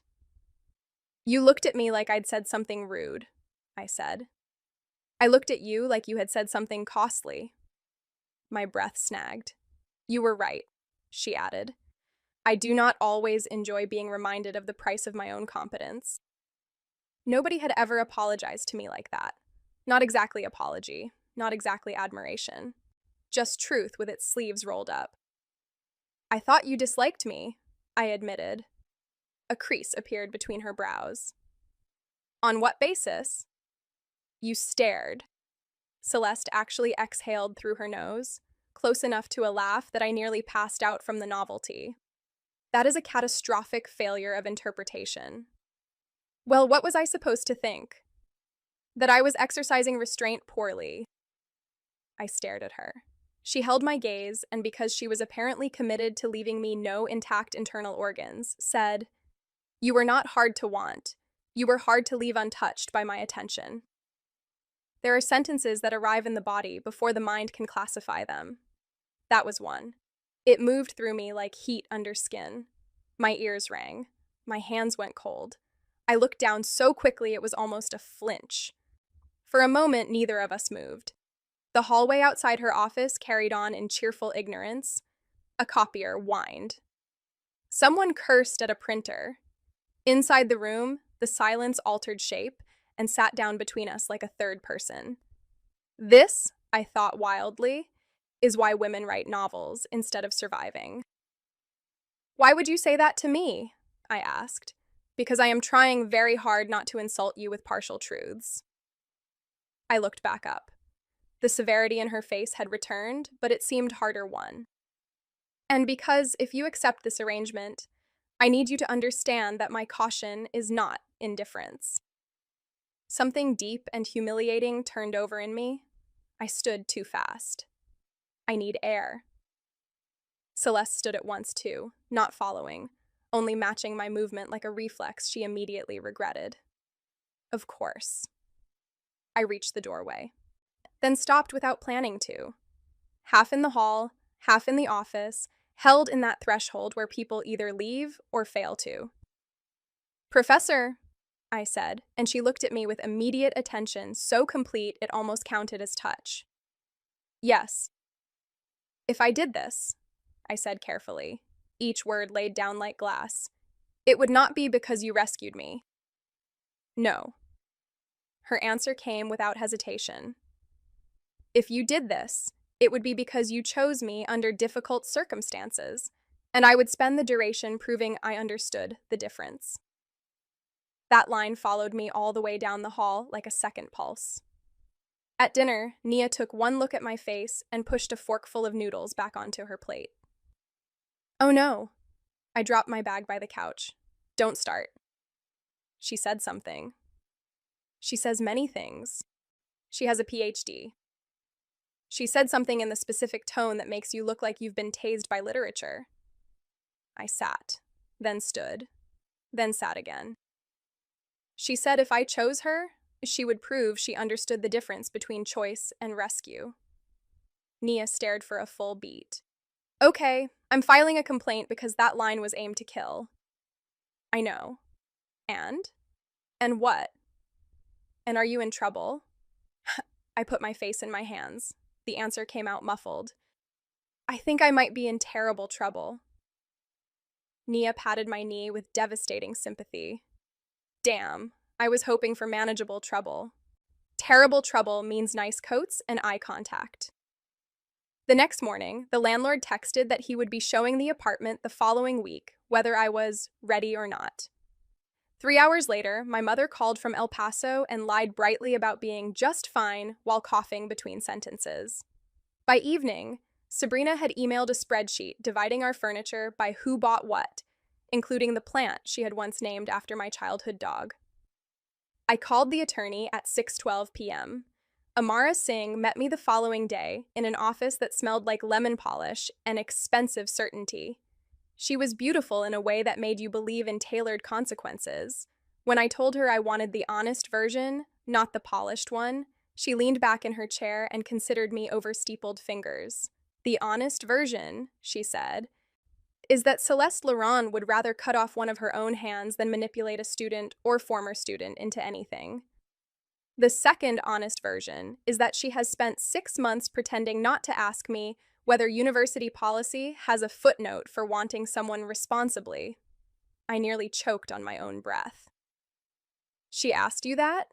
You looked at me like I'd said something rude, I said. I looked at you like you had said something costly. My breath snagged. You were right, she added. I do not always enjoy being reminded of the price of my own competence. Nobody had ever apologized to me like that. Not exactly apology, not exactly admiration. Just truth with its sleeves rolled up. I thought you disliked me, I admitted. A crease appeared between her brows. On what basis? You stared. Celeste actually exhaled through her nose, close enough to a laugh that I nearly passed out from the novelty. That is a catastrophic failure of interpretation. Well, what was I supposed to think? That I was exercising restraint poorly. I stared at her. She held my gaze, and because she was apparently committed to leaving me no intact internal organs, said, You were not hard to want. You were hard to leave untouched by my attention. There are sentences that arrive in the body before the mind can classify them. That was one. It moved through me like heat under skin. My ears rang. My hands went cold. I looked down so quickly it was almost a flinch. For a moment, neither of us moved. The hallway outside her office carried on in cheerful ignorance. A copier whined. Someone cursed at a printer. Inside the room, the silence altered shape and sat down between us like a third person. This, I thought wildly, is why women write novels instead of surviving. Why would you say that to me? I asked. Because I am trying very hard not to insult you with partial truths. I looked back up. The severity in her face had returned, but it seemed harder won. And because, if you accept this arrangement, I need you to understand that my caution is not indifference. Something deep and humiliating turned over in me. I stood too fast. I need air. Celeste stood at once too, not following, only matching my movement like a reflex she immediately regretted. Of course. I reached the doorway, then stopped without planning to. Half in the hall, half in the office, held in that threshold where people either leave or fail to. "Professor," I said, and she looked at me with immediate attention, so complete it almost counted as touch. "Yes." "If I did this," I said carefully, each word laid down like glass, "it would not be because you rescued me." "No." Her answer came without hesitation. "If you did this, it would be because you chose me under difficult circumstances, and I would spend the duration proving I understood the difference." That line followed me all the way down the hall like a second pulse. At dinner, Nia took one look at my face and pushed a forkful of noodles back onto her plate. "Oh no." I dropped my bag by the couch. "Don't start." She said something. She says many things. She has a PhD. She said something in the specific tone that makes you look like you've been tased by literature. I sat, then stood, then sat again. She said if I chose her, she would prove she understood the difference between choice and rescue. Nia stared for a full beat. "Okay, I'm filing a complaint because that line was aimed to kill." "I know. And? And what? And are you in trouble?" I put my face in my hands. The answer came out muffled. "I think I might be in terrible trouble." Nia patted my knee with devastating sympathy. Damn, I was hoping for manageable trouble. Terrible trouble means nice coats and eye contact. The next morning, the landlord texted that he would be showing the apartment the following week, whether I was ready or not. 3 hours later, my mother called from El Paso and lied brightly about being just fine while coughing between sentences. By evening, Sabrina had emailed a spreadsheet dividing our furniture by who bought what, including the plant she had once named after my childhood dog. I called the attorney at 6:12 p.m. Amara Singh met me the following day in an office that smelled like lemon polish and expensive certainty. She was beautiful in a way that made you believe in tailored consequences. When I told her I wanted the honest version, not the polished one, she leaned back in her chair and considered me over steepled fingers. "The honest version," she said, "is that Celeste Laurent would rather cut off one of her own hands than manipulate a student or former student into anything. The second honest version is that she has spent 6 months pretending not to ask me whether university policy has a footnote for wanting someone responsibly." I nearly choked on my own breath. "She asked you that?"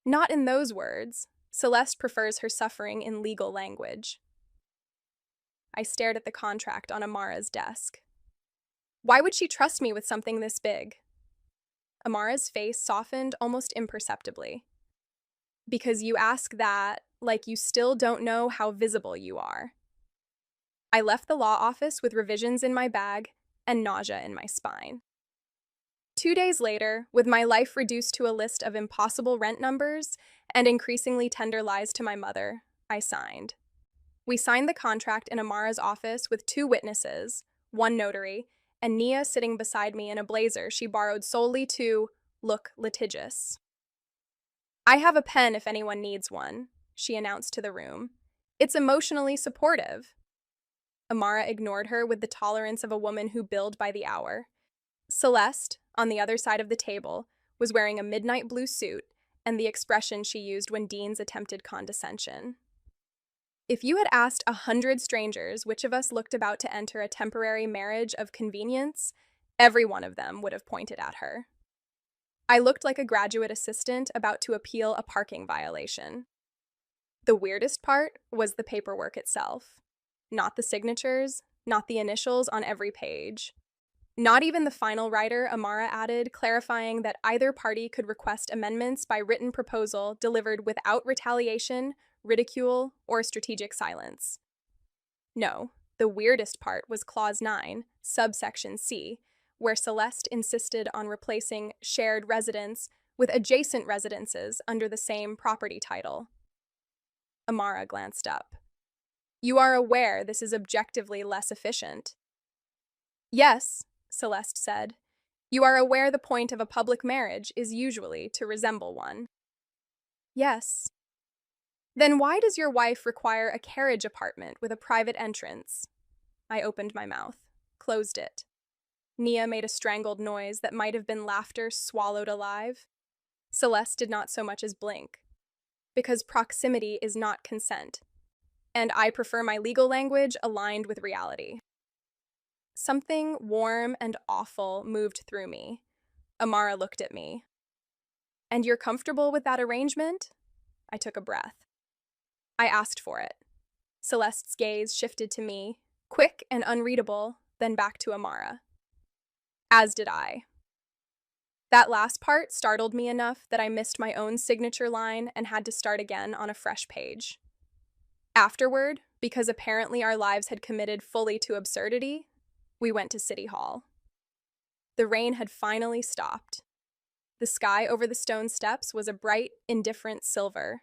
"Not in those words. Celeste prefers her suffering in legal language." I stared at the contract on Amara's desk. "Why would she trust me with something this big?" Amara's face softened almost imperceptibly. "Because you ask that like you still don't know how visible you are." I left the law office with revisions in my bag and nausea in my spine. 2 days later, with my life reduced to a list of impossible rent numbers and increasingly tender lies to my mother, I signed. We signed the contract in Amara's office with 2 witnesses, 1 notary, and Nia sitting beside me in a blazer she borrowed solely to look litigious. "I have a pen if anyone needs one," she announced to the room. "It's emotionally supportive." Amara ignored her with the tolerance of a woman who billed by the hour. Celeste, on the other side of the table, was wearing a midnight blue suit and the expression she used when deans attempted condescension. If you had asked 100 strangers which of us looked about to enter a temporary marriage of convenience, every one of them would have pointed at her. I looked like a graduate assistant about to appeal a parking violation. The weirdest part was the paperwork itself. Not the signatures, not the initials on every page. Not even the final writer Amara added, clarifying that either party could request amendments by written proposal delivered without retaliation, ridicule, or strategic silence. No, the weirdest part was Clause 9, subsection C, where Celeste insisted on replacing shared residence with adjacent residences under the same property title. Amara glanced up. You are aware this is objectively less efficient. Yes, Celeste said. You are aware the point of a public marriage is usually to resemble one. Yes. Then why does your wife require a carriage apartment with a private entrance? I opened my mouth, closed it. Nia made a strangled noise that might have been laughter swallowed alive. Celeste did not so much as blink. Because proximity is not consent, and I prefer my legal language aligned with reality. Something warm and awful moved through me. Amara looked at me. And you're comfortable with that arrangement? I took a breath. I asked for it. Celeste's gaze shifted to me, quick and unreadable, then back to Amara. As did I. That last part startled me enough that I missed my own signature line and had to start again on a fresh page. Afterward, because apparently our lives had committed fully to absurdity, we went to City Hall. The rain had finally stopped. The sky over the stone steps was a bright, indifferent silver.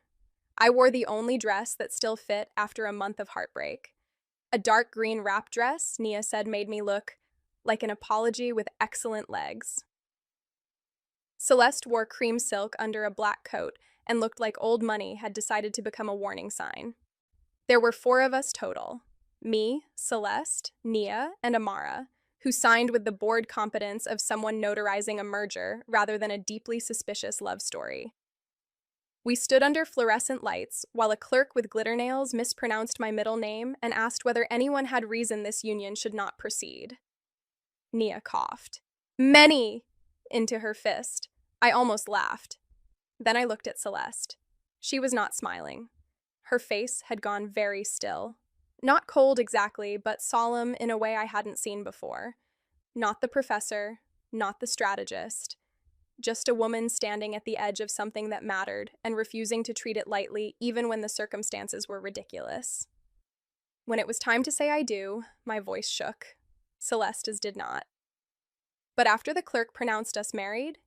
I wore the only dress that still fit after a month of heartbreak. A dark green wrap dress, Nia said, made me look like an apology with excellent legs. Celeste wore cream silk under a black coat and looked like old money had decided to become a warning sign. There were 4 of us total. Me, Celeste, Nia, and Amara, who signed with the bored competence of someone notarizing a merger rather than a deeply suspicious love story. We stood under fluorescent lights while a clerk with glitter nails mispronounced my middle name and asked whether anyone had reason this union should not proceed. Nia coughed. Many! Into her fist. I almost laughed. Then I looked at Celeste. She was not smiling. Her face had gone very still. Not cold exactly, but solemn in a way I hadn't seen before. Not the professor, not the strategist. Just a woman standing at the edge of something that mattered and refusing to treat it lightly even when the circumstances were ridiculous. When it was time to say I do, my voice shook. Celeste's did not. But after the clerk pronounced us married,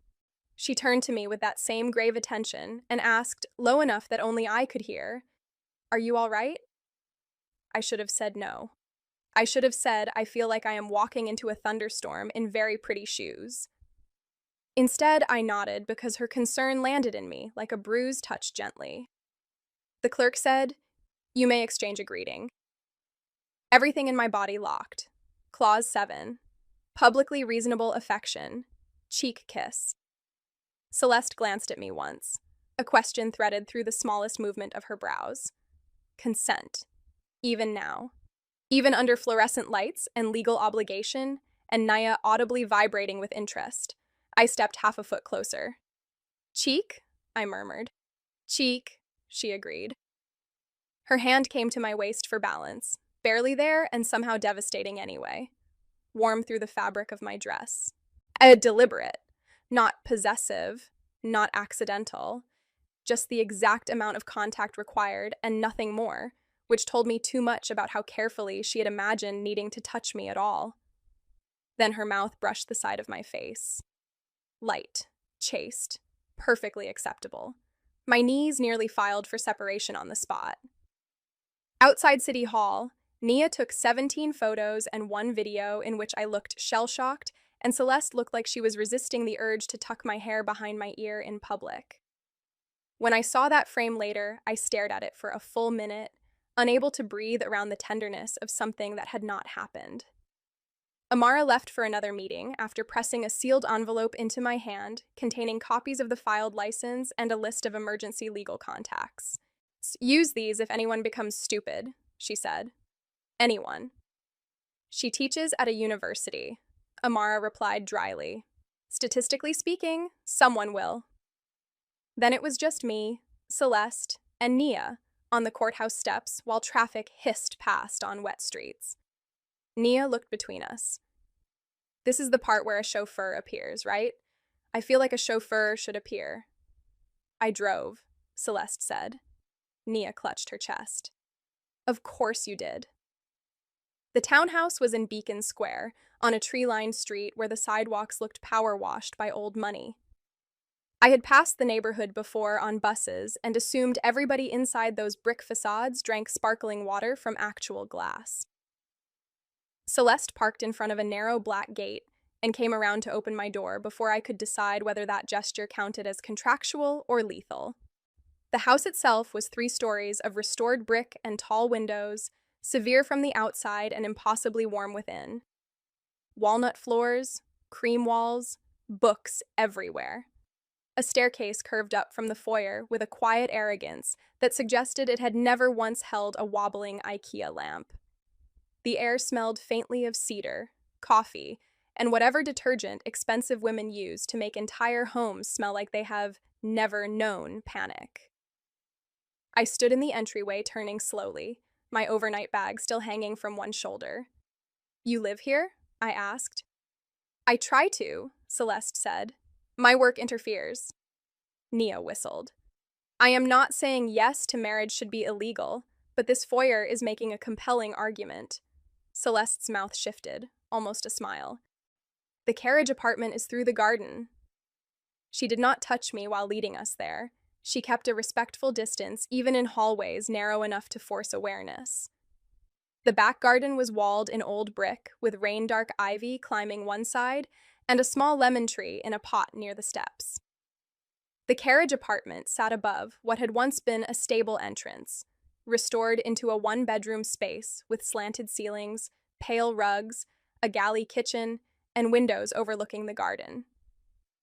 she turned to me with that same grave attention and asked, low enough that only I could hear, "Are you all right?" I should have said no. I should have said I feel like I am walking into a thunderstorm in very pretty shoes. Instead, I nodded because her concern landed in me like a bruise touched gently. The clerk said, "You may exchange a greeting." Everything in my body locked. Clause 7. Publicly reasonable affection. Cheek kiss. Celeste glanced at me once. A question threaded through the smallest movement of her brows. Consent. Even now. Even under fluorescent lights and legal obligation, and Naya audibly vibrating with interest. I stepped half a foot closer. Cheek? I murmured. Cheek, she agreed. Her hand came to my waist for balance, barely there and somehow devastating anyway. Warm through the fabric of my dress. Deliberate, not possessive, not accidental, just the exact amount of contact required and nothing more, which told me too much about how carefully she had imagined needing to touch me at all. Then her mouth brushed the side of my face. Light, chaste, perfectly acceptable. My knees nearly filed for separation on the spot. Outside City Hall, Nia took 17 photos and 1 video in which I looked shell-shocked, and Celeste looked like she was resisting the urge to tuck my hair behind my ear in public. When I saw that frame later, I stared at it for a full minute, unable to breathe around the tenderness of something that had not happened. Amara left for another meeting after pressing a sealed envelope into my hand containing copies of the filed license and a list of emergency legal contacts. Use these if anyone becomes stupid, she said. Anyone. She teaches at a university, Amara replied dryly. Statistically speaking, someone will. Then it was just me, Celeste, and Nia on the courthouse steps while traffic hissed past on wet streets. Nia looked between us. This is the part where a chauffeur appears, right? I feel like a chauffeur should appear. I drove, Celeste said. Nia clutched her chest. Of course you did. The townhouse was in Beacon Square, on a tree-lined street where the sidewalks looked power-washed by old money. I had passed the neighborhood before on buses and assumed everybody inside those brick facades drank sparkling water from actual glass. Celeste parked in front of a narrow black gate and came around to open my door before I could decide whether that gesture counted as contractual or lethal. The house itself was 3 stories of restored brick and tall windows, severe from the outside and impossibly warm within. Walnut floors, cream walls, books everywhere. A staircase curved up from the foyer with a quiet arrogance that suggested it had never once held a wobbling IKEA lamp. The air smelled faintly of cedar, coffee, and whatever detergent expensive women use to make entire homes smell like they have never known panic. I stood in the entryway, turning slowly, my overnight bag still hanging from one shoulder. You live here? I asked. I try to, Celeste said. My work interferes. Nia whistled. I am not saying yes to marriage should be illegal, but this foyer is making a compelling argument. Celeste's mouth shifted, almost a smile. The carriage apartment is through the garden. She did not touch me while leading us there. She kept a respectful distance, even in hallways narrow enough to force awareness. The back garden was walled in old brick, with rain-dark ivy climbing one side and a small lemon tree in a pot near the steps. The carriage apartment sat above what had once been a stable entrance, restored into a one-bedroom space with slanted ceilings, pale rugs, a galley kitchen, and windows overlooking the garden.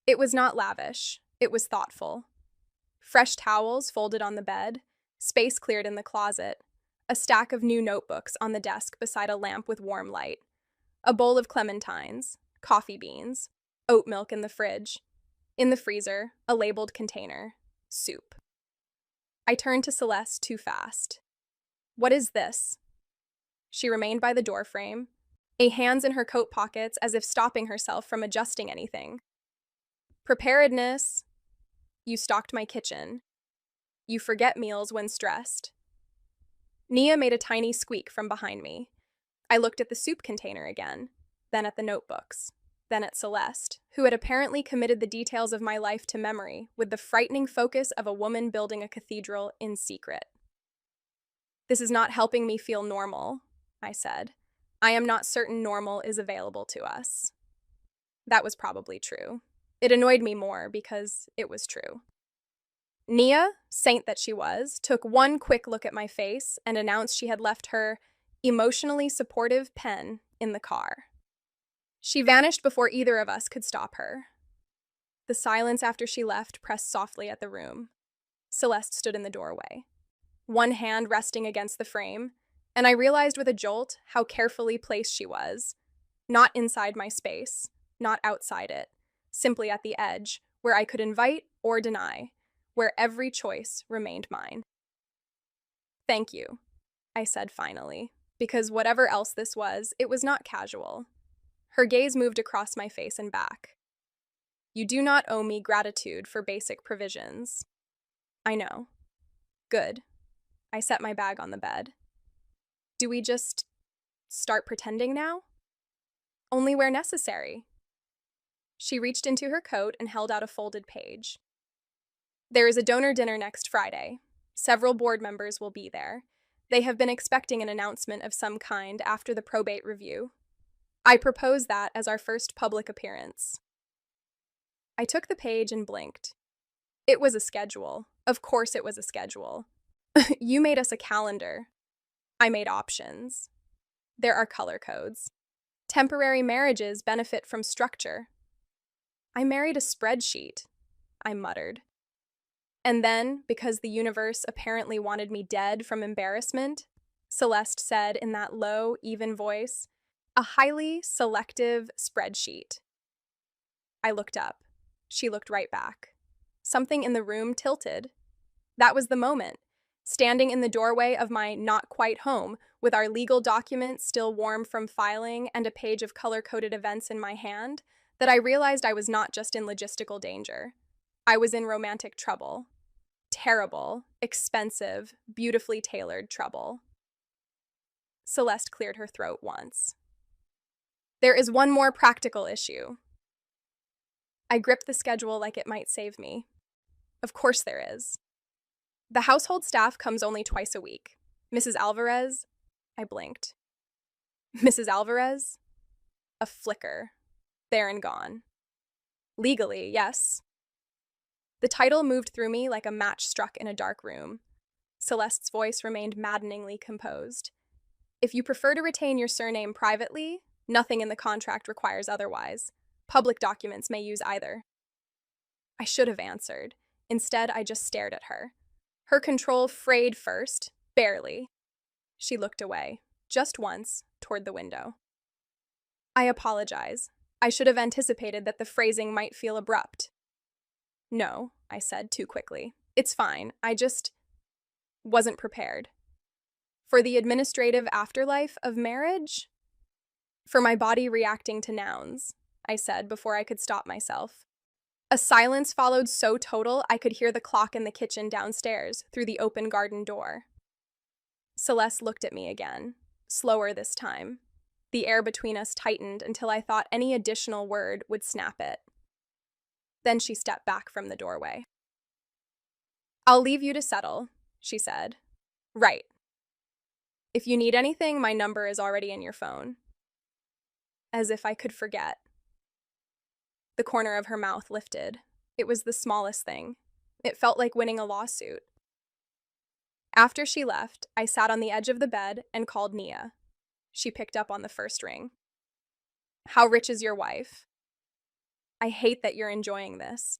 It was not lavish, it was thoughtful. Fresh towels folded on the bed, space cleared in the closet, a stack of new notebooks on the desk beside a lamp with warm light, a bowl of clementines, coffee beans, oat milk in the fridge. In the freezer, a labeled container, soup. I turned to Celeste too fast. What is this? She remained by the doorframe, hands in her coat pockets as if stopping herself from adjusting anything. Preparedness. You stocked my kitchen. You forget meals when stressed. Nia made a tiny squeak from behind me. I looked at the soup container again, then at the notebooks, then at Celeste, who had apparently committed the details of my life to memory with the frightening focus of a woman building a cathedral in secret. This is not helping me feel normal, I said. I am not certain normal is available to us. That was probably true. It annoyed me more because it was true. Nia, saint that she was, took one quick look at my face and announced she had left her emotionally supportive pen in the car. She vanished before either of us could stop her. The silence after she left pressed softly at the room. Celeste stood in the doorway, one hand resting against the frame, and I realized with a jolt how carefully placed she was. Not inside my space, not outside it, simply at the edge, where I could invite or deny, where every choice remained mine. Thank you, I said finally, because whatever else this was, it was not casual. Her gaze moved across my face and back. You do not owe me gratitude for basic provisions. I know. Good. I set my bag on the bed. Do we just start pretending now? Only where necessary. She reached into her coat and held out a folded page. There is a donor dinner next Friday. Several board members will be there. They have been expecting an announcement of some kind after the probate review. I propose that as our first public appearance. I took the page and blinked. It was a schedule. Of course it was a schedule. You made us a calendar. I made options. There are color codes. Temporary marriages benefit from structure. I married a spreadsheet, I muttered. And then, because the universe apparently wanted me dead from embarrassment, Celeste said in that low, even voice, a highly selective spreadsheet. I looked up. She looked right back. Something in the room tilted. That was the moment, standing in the doorway of my not quite home, with our legal documents still warm from filing and a page of color-coded events in my hand, that I realized I was not just in logistical danger. I was in romantic trouble. Terrible, expensive, beautifully tailored trouble. Celeste cleared her throat once. There is one more practical issue. I gripped the schedule like it might save me. Of course there is. The household staff comes only twice a week. Mrs. Alvarez? I blinked. Mrs. Alvarez? A flicker. There and gone. Legally, yes. The title moved through me like a match struck in a dark room. Celeste's voice remained maddeningly composed. If you prefer to retain your surname privately, nothing in the contract requires otherwise. Public documents may use either. I should have answered. Instead, I just stared at her. Her control frayed first, barely. She looked away, just once, toward the window. I apologize. I should have anticipated that the phrasing might feel abrupt. No, I said too quickly. It's fine. I just wasn't prepared. For the administrative afterlife of marriage? For my body reacting to nouns, I said before I could stop myself. A silence followed so total I could hear the clock in the kitchen downstairs through the open garden door. Celeste looked at me again, slower this time. The air between us tightened until I thought any additional word would snap it. Then she stepped back from the doorway. I'll leave you to settle, she said. Right. If you need anything, my number is already in your phone. As if I could forget. The corner of her mouth lifted. It was the smallest thing. It felt like winning a lawsuit. After she left, I sat on the edge of the bed and called Nia. She picked up on the first ring. How rich is your wife? I hate that you're enjoying this.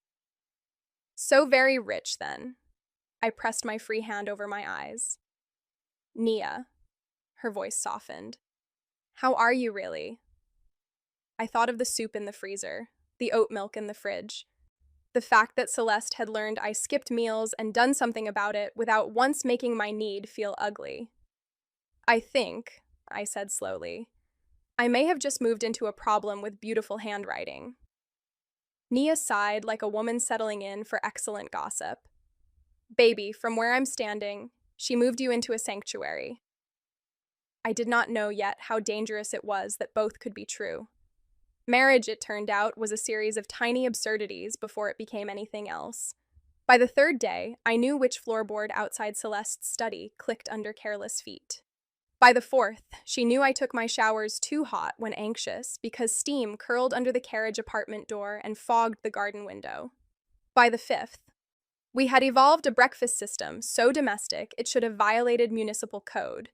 So very rich, then. I pressed my free hand over my eyes. Nia. Her voice softened. How are you really? I thought of the soup in the freezer, the oat milk in the fridge. The fact that Celeste had learned I skipped meals and done something about it without once making my need feel ugly. I think, I said slowly, I may have just moved into a problem with beautiful handwriting. Nia sighed like a woman settling in for excellent gossip. Baby, from where I'm standing, she moved you into a sanctuary. I did not know yet how dangerous it was that both could be true. Marriage, it turned out, was a series of tiny absurdities before it became anything else. By the third day, I knew which floorboard outside Celeste's study clicked under careless feet. By the fourth, she knew I took my showers too hot when anxious because steam curled under the carriage apartment door and fogged the garden window. By the fifth, we had evolved a breakfast system so domestic it should have violated municipal code.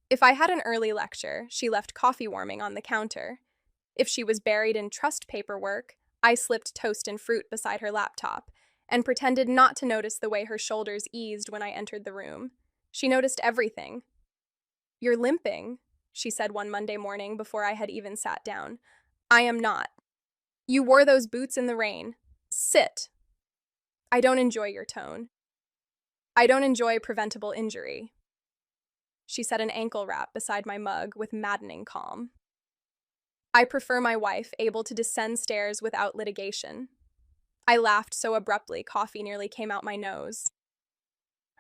If I had an early lecture, she left coffee warming on the counter. If she was buried in trust paperwork, I slipped toast and fruit beside her laptop and pretended not to notice the way her shoulders eased when I entered the room. She noticed everything. You're limping, she said one Monday morning before I had even sat down. I am not. You wore those boots in the rain. Sit. I don't enjoy your tone. I don't enjoy preventable injury. She set an ankle wrap beside my mug with maddening calm. I prefer my wife able to descend stairs without litigation. I laughed so abruptly coffee nearly came out my nose.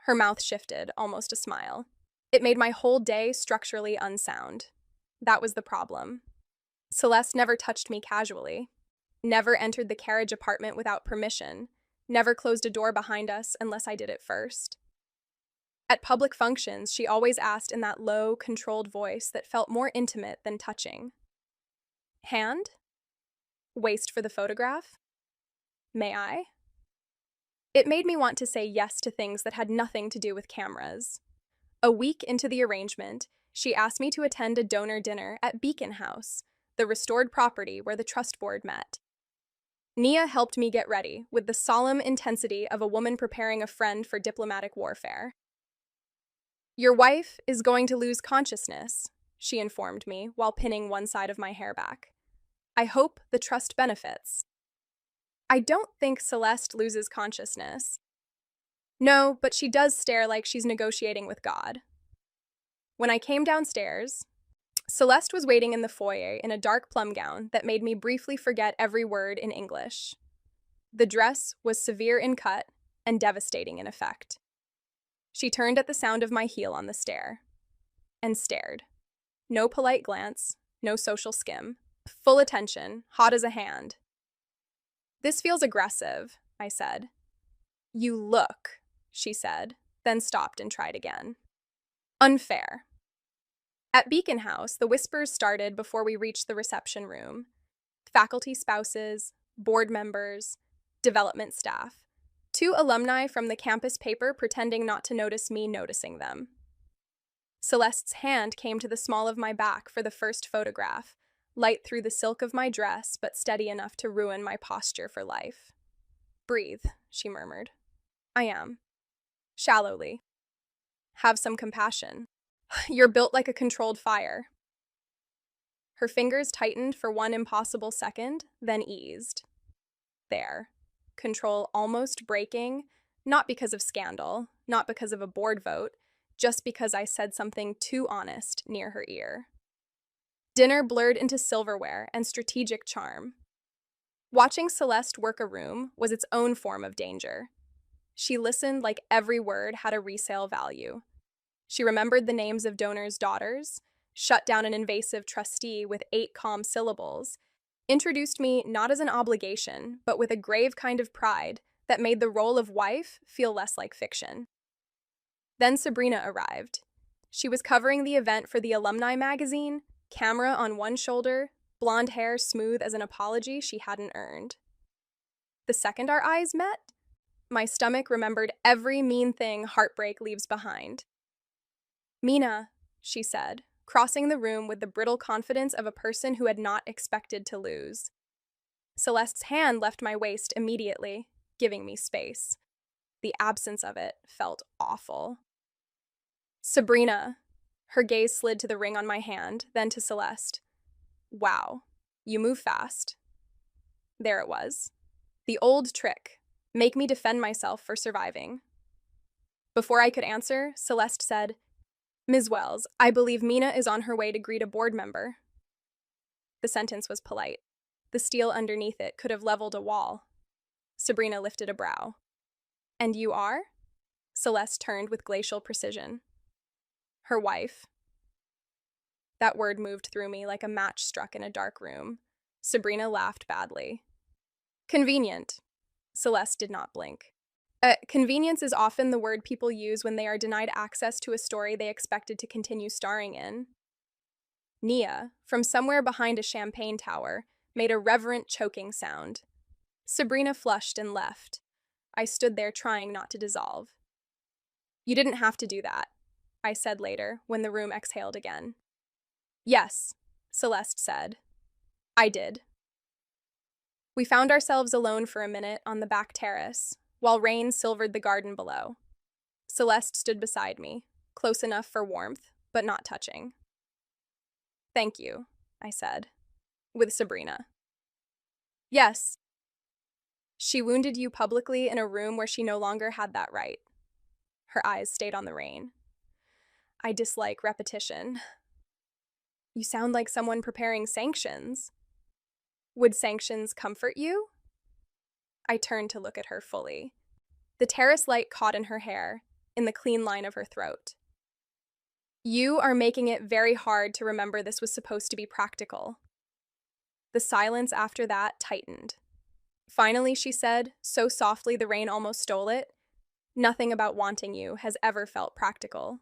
Her mouth shifted, almost a smile. It made my whole day structurally unsound. That was the problem. Celeste never touched me casually, never entered the carriage apartment without permission, never closed a door behind us unless I did it first. At public functions, she always asked in that low, controlled voice that felt more intimate than touching. Hand? Waist for the photograph? May I? It made me want to say yes to things that had nothing to do with cameras. A week into the arrangement, she asked me to attend a donor dinner at Beacon House, the restored property where the trust board met. Nia helped me get ready with the solemn intensity of a woman preparing a friend for diplomatic warfare. Your wife is going to lose consciousness, she informed me while pinning one side of my hair back. I hope the trust benefits. I don't think Celeste loses consciousness. No, but she does stare like she's negotiating with God. When I came downstairs, Celeste was waiting in the foyer in a dark plum gown that made me briefly forget every word in English. The dress was severe in cut and devastating in effect. She turned at the sound of my heel on the stair and stared. No polite glance, no social skim. Full attention, hot as a hand. "This feels aggressive," I said. "You look," she said, then stopped and tried again. "Unfair." At Beacon House, the whispers started before we reached the reception room. Faculty spouses, board members, development staff. 2 alumni from the campus paper pretending not to notice me noticing them. Celeste's hand came to the small of my back for the first photograph, light through the silk of my dress, but steady enough to ruin my posture for life. "Breathe," she murmured. "I am." Shallowly. "Have some compassion. You're built like a controlled fire." Her fingers tightened for one impossible second, then eased. There. Control almost breaking, not because of scandal, not because of a board vote, just because I said something too honest near her ear. Dinner blurred into silverware and strategic charm. Watching Celeste work a room was its own form of danger. She listened like every word had a resale value. She remembered the names of donors' daughters, shut down an invasive trustee with 8 calm syllables, introduced me not as an obligation, but with a grave kind of pride that made the role of wife feel less like fiction. Then Sabrina arrived. She was covering the event for the alumni magazine, camera on one shoulder, blonde hair smooth as an apology she hadn't earned. The second our eyes met, my stomach remembered every mean thing heartbreak leaves behind. "Mina," she said, crossing the room with the brittle confidence of a person who had not expected to lose. Celeste's hand left my waist immediately, giving me space. The absence of it felt awful. "Sabrina." Her gaze slid to the ring on my hand, then to Celeste. "Wow, you move fast." There it was. The old trick. Make me defend myself for surviving. Before I could answer, Celeste said, "Ms. Wells, I believe Mina is on her way to greet a board member." The sentence was polite. The steel underneath it could have leveled a wall. Sabrina lifted a brow. "And you are?" Celeste turned with glacial precision. "Her wife." That word moved through me like a match struck in a dark room. Sabrina laughed badly. "Convenient." Celeste did not blink. Convenience is often the word people use when they are denied access to a story they expected to continue starring in. Nia, from somewhere behind a champagne tower, made a reverent choking sound. Sabrina flushed and left. I stood there trying not to dissolve. "You didn't have to do that," I said later, when the room exhaled again. "Yes," Celeste said. "I did." We found ourselves alone for a minute on the back terrace, while rain silvered the garden below. Celeste stood beside me, close enough for warmth, but not touching. "Thank you," I said, with Sabrina. "Yes." "She wounded you publicly in a room where she no longer had that right." Her eyes stayed on the rain. "I dislike repetition." "You sound like someone preparing sanctions." "Would sanctions comfort you?" I turned to look at her fully. The terrace light caught in her hair, in the clean line of her throat. "You are making it very hard to remember this was supposed to be practical." The silence after that tightened. Finally, she said, so softly the rain almost stole it, "Nothing about wanting you has ever felt practical."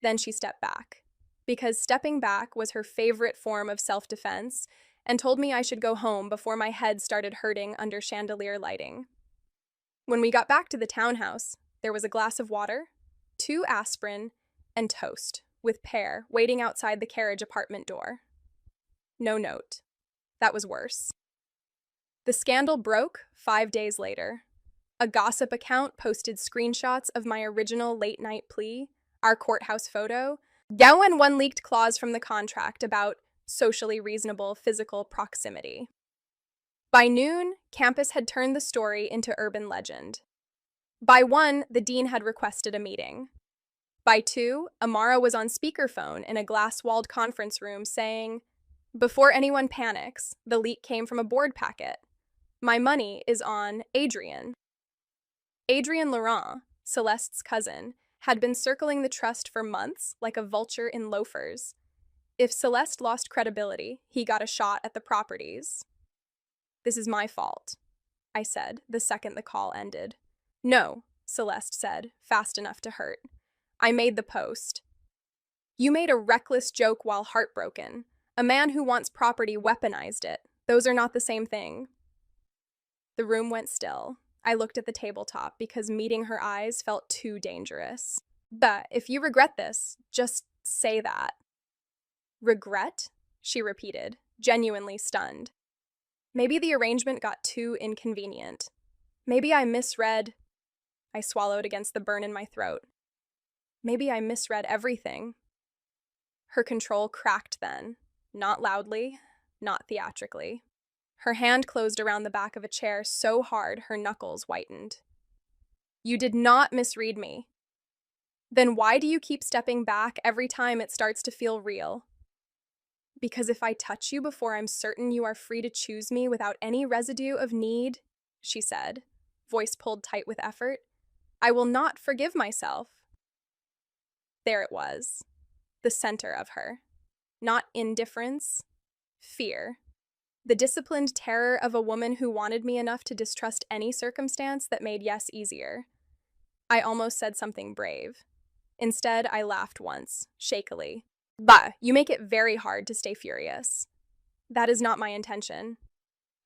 Then she stepped back, because stepping back was her favorite form of self-defense, and told me I should go home before my head started hurting under chandelier lighting. When we got back to the townhouse, there was a glass of water, 2 aspirin, and toast, with pear, waiting outside the carriage apartment door. No note. That was worse. The scandal broke 5 days later. A gossip account posted screenshots of my original late-night plea, our courthouse photo, and one leaked clause from the contract about socially reasonable physical proximity. By noon, campus had turned the story into urban legend. By 1, the dean had requested a meeting. By 2, Amara was on speakerphone in a glass-walled conference room saying, "Before anyone panics, the leak came from a board packet. My money is on Adrian." Adrian Laurent, Celeste's cousin, had been circling the trust for months like a vulture in loafers. If Celeste lost credibility, he got a shot at the properties. "This is my fault," I said the second the call ended. "No," Celeste said, fast enough to hurt. "I made the post." "You made a reckless joke while heartbroken. A man who wants property weaponized it. Those are not the same thing." The room went still. I looked at the tabletop because meeting her eyes felt too dangerous. "But if you regret this, just say that." "Regret?" she repeated, genuinely stunned. Maybe the arrangement got too inconvenient. Maybe I misread. I swallowed against the burn in my throat. Maybe I misread everything. Her control cracked then, not loudly, not theatrically. Her hand closed around the back of a chair so hard her knuckles whitened. "You did not misread me." "Then why do you keep stepping back every time it starts to feel real?" "Because if I touch you before I'm certain you are free to choose me without any residue of need," she said, voice pulled tight with effort, "I will not forgive myself." There it was, the center of her. Not indifference, fear. The disciplined terror of a woman who wanted me enough to distrust any circumstance that made yes easier. I almost said something brave. Instead, I laughed once, shakily. "Bah, you make it very hard to stay furious." "That is not my intention."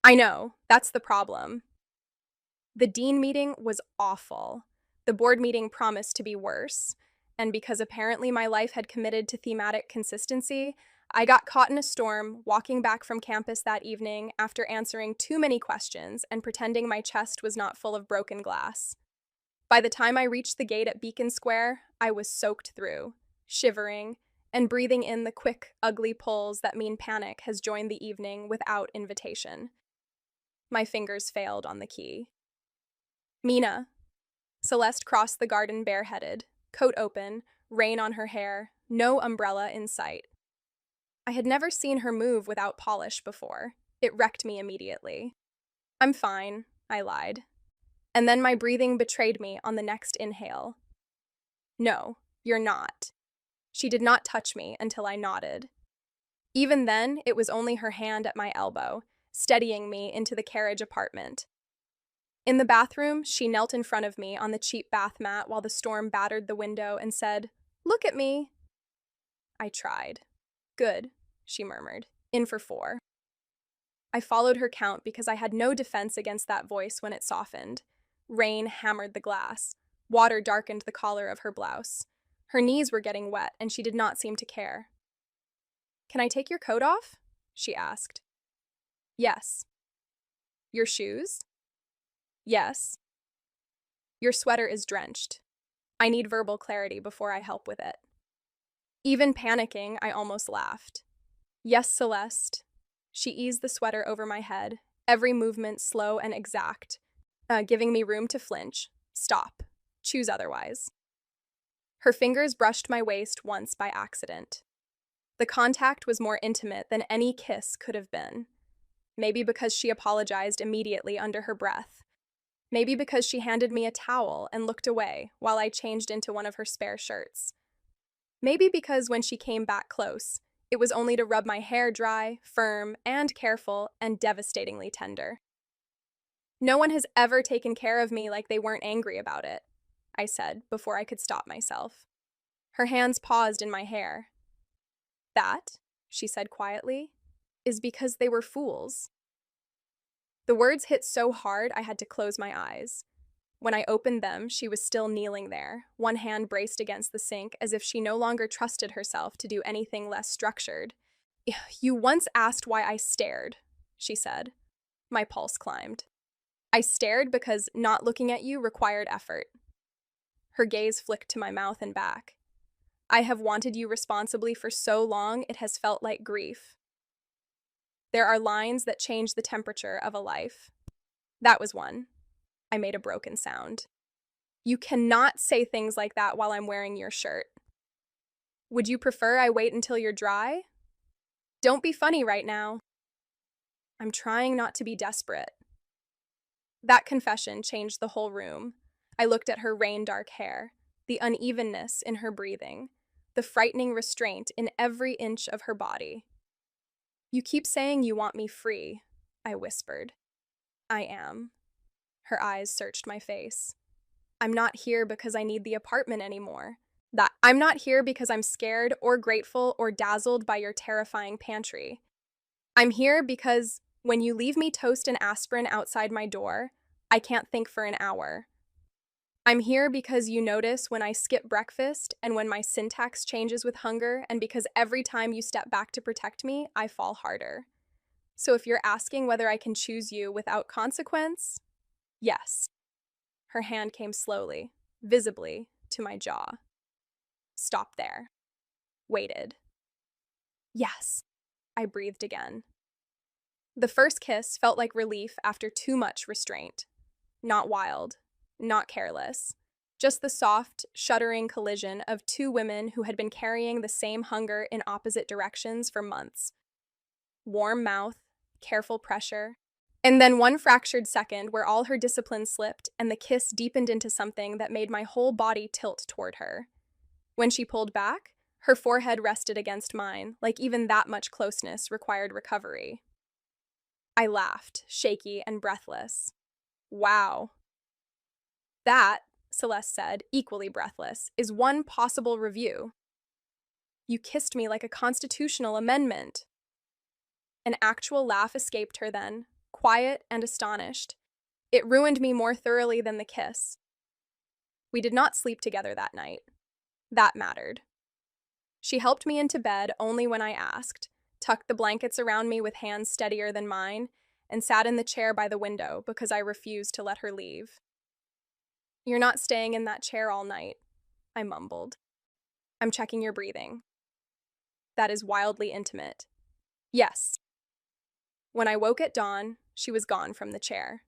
"I know, that's the problem." The dean meeting was awful. The board meeting promised to be worse. And because apparently my life had committed to thematic consistency, I got caught in a storm walking back from campus that evening after answering too many questions and pretending my chest was not full of broken glass. By the time I reached the gate at Beacon Square, I was soaked through, shivering, and breathing in the quick, ugly pulls that mean panic has joined the evening without invitation. My fingers failed on the key. "Mina." Celeste crossed the garden bareheaded, coat open, rain on her hair, no umbrella in sight. I had never seen her move without polish before. It wrecked me immediately. "I'm fine," I lied. And then my breathing betrayed me on the next inhale. "No, you're not." She did not touch me until I nodded. Even then, it was only her hand at my elbow, steadying me into the carriage apartment. In the bathroom, she knelt in front of me on the cheap bath mat while the storm battered the window and said, "Look at me." I tried. "Good," she murmured. "In for 4. I followed her count because I had no defense against that voice when it softened. Rain hammered the glass. Water darkened the collar of her blouse. Her knees were getting wet, and she did not seem to care. "Can I take your coat off?" she asked. "Yes." "Your shoes?" "Yes." "Your sweater is drenched. I need verbal clarity before I help with it." Even panicking, I almost laughed. "Yes, Celeste." She eased the sweater over my head, every movement slow and exact, giving me room to flinch. "Stop. Choose otherwise." Her fingers brushed my waist once by accident. The contact was more intimate than any kiss could have been. Maybe because she apologized immediately under her breath. Maybe because she handed me a towel and looked away while I changed into one of her spare shirts. Maybe because when she came back close, it was only to rub my hair dry, firm, and careful, and devastatingly tender. "No one has ever taken care of me like they weren't angry about it," I said before I could stop myself. Her hands paused in my hair. "That," she said quietly, "is because they were fools." The words hit so hard I had to close my eyes. When I opened them, she was still kneeling there, one hand braced against the sink as if she no longer trusted herself to do anything less structured. "You once asked why I stared," she said. My pulse climbed. "I stared because not looking at you required effort." Her gaze flicked to my mouth and back. "I have wanted you responsibly for so long it has felt like grief." There are lines that change the temperature of a life. That was one. I made a broken sound. "You cannot say things like that while I'm wearing your shirt." "Would you prefer I wait until you're dry?" "Don't be funny right now." "I'm trying not to be desperate." That confession changed the whole room. I looked at her rain-dark hair, the unevenness in her breathing, the frightening restraint in every inch of her body. "You keep saying you want me free," I whispered. "I am." Her eyes searched my face. "I'm not here because I need the apartment anymore. I'm not here because I'm scared or grateful or dazzled by your terrifying pantry. I'm here because when you leave me toast and aspirin outside my door, I can't think for an hour. I'm here because you notice when I skip breakfast and when my syntax changes with hunger, and because every time you step back to protect me, I fall harder. So if you're asking whether I can choose you without consequence, yes." Her hand came slowly, visibly, to my jaw. Stopped there. Waited. "Yes," I breathed again. The first kiss felt like relief after too much restraint. Not wild, not careless. Just the soft, shuddering collision of two women who had been carrying the same hunger in opposite directions for months. Warm mouth, careful pressure, and then one fractured second where all her discipline slipped and the kiss deepened into something that made my whole body tilt toward her. When she pulled back, her forehead rested against mine, like even that much closeness required recovery. I laughed, shaky and breathless. "Wow." "That," Celeste said, equally breathless, "is one possible review. You kissed me like a constitutional amendment." An actual laugh escaped her then, quiet and astonished. It ruined me more thoroughly than the kiss. We did not sleep together that night. That mattered. She helped me into bed only when I asked, tucked the blankets around me with hands steadier than mine, and sat in the chair by the window because I refused to let her leave. "You're not staying in that chair all night," I mumbled. "I'm checking your breathing." "That is wildly intimate." "Yes." When I woke at dawn, she was gone from the chair.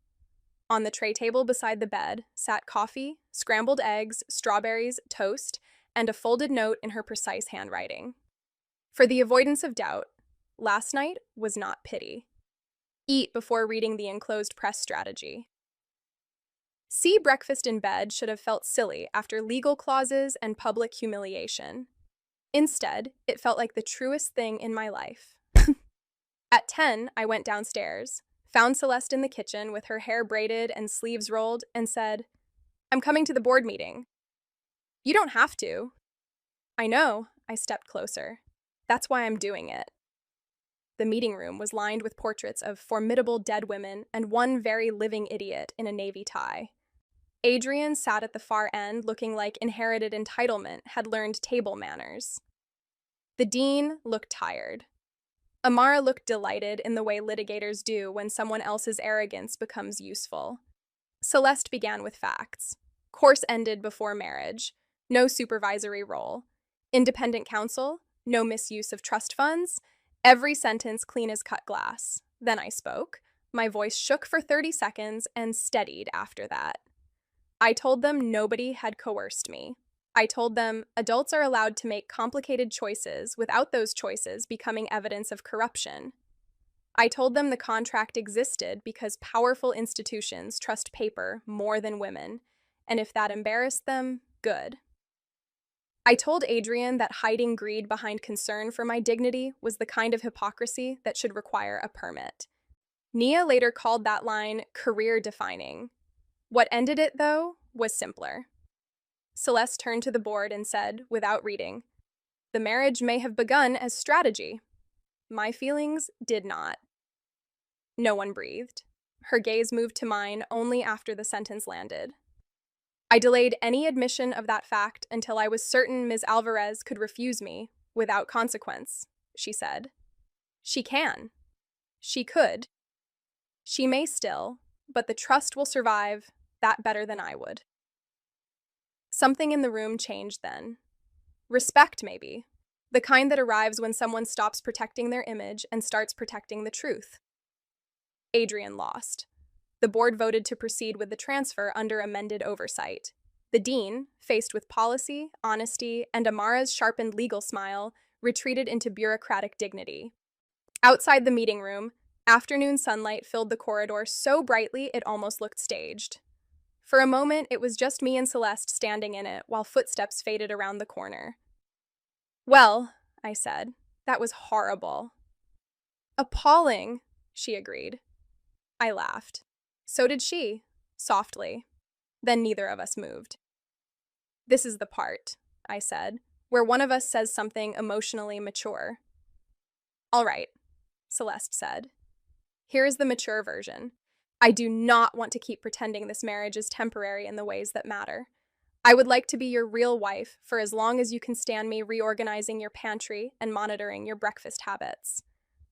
On the tray table beside the bed sat coffee, scrambled eggs, strawberries, toast, and a folded note in her precise handwriting. For the avoidance of doubt, last night was not pity. Eat before reading the enclosed press strategy. See breakfast in bed should have felt silly after legal clauses and public humiliation. Instead, it felt like the truest thing in my life. At 10, I went downstairs, found Celeste in the kitchen with her hair braided and sleeves rolled, and said, "I'm coming to the board meeting." "You don't have to." "I know." I stepped closer. "That's why I'm doing it." The meeting room was lined with portraits of formidable dead women and one very living idiot in a navy tie. Adrian sat at the far end looking like inherited entitlement had learned table manners. The dean looked tired. Amara looked delighted in the way litigators do when someone else's arrogance becomes useful. Celeste began with facts. Course ended before marriage. No supervisory role. Independent counsel. No misuse of trust funds. Every sentence clean as cut glass. Then I spoke. My voice shook for 30 seconds and steadied after that. I told them nobody had coerced me. I told them adults are allowed to make complicated choices without those choices becoming evidence of corruption. I told them the contract existed because powerful institutions trust paper more than women, and if that embarrassed them, good. I told Adrian that hiding greed behind concern for my dignity was the kind of hypocrisy that should require a permit. Nia later called that line career-defining. What ended it, though, was simpler. Celeste turned to the board and said, without reading, "The marriage may have begun as strategy." My feelings did not. No one breathed. Her gaze moved to mine only after the sentence landed. "I delayed any admission of that fact until I was certain Ms. Alvarez could refuse me, without consequence," she said. She can. She could. She may still, but the trust will survive that better than I would. Something in the room changed then. Respect, maybe. The kind that arrives when someone stops protecting their image and starts protecting the truth. Adrian lost. The board voted to proceed with the transfer under amended oversight. The dean, faced with policy, honesty, and Amara's sharpened legal smile, retreated into bureaucratic dignity. Outside the meeting room, afternoon sunlight filled the corridor so brightly it almost looked staged. For a moment, it was just me and Celeste standing in it while footsteps faded around the corner. Well, I said, that was horrible. Appalling, she agreed. I laughed. So did she, softly. Then neither of us moved. This is the part, I said, where one of us says something emotionally mature. All right, Celeste said. Here is the mature version. I do not want to keep pretending this marriage is temporary in the ways that matter. I would like to be your real wife for as long as you can stand me reorganizing your pantry and monitoring your breakfast habits.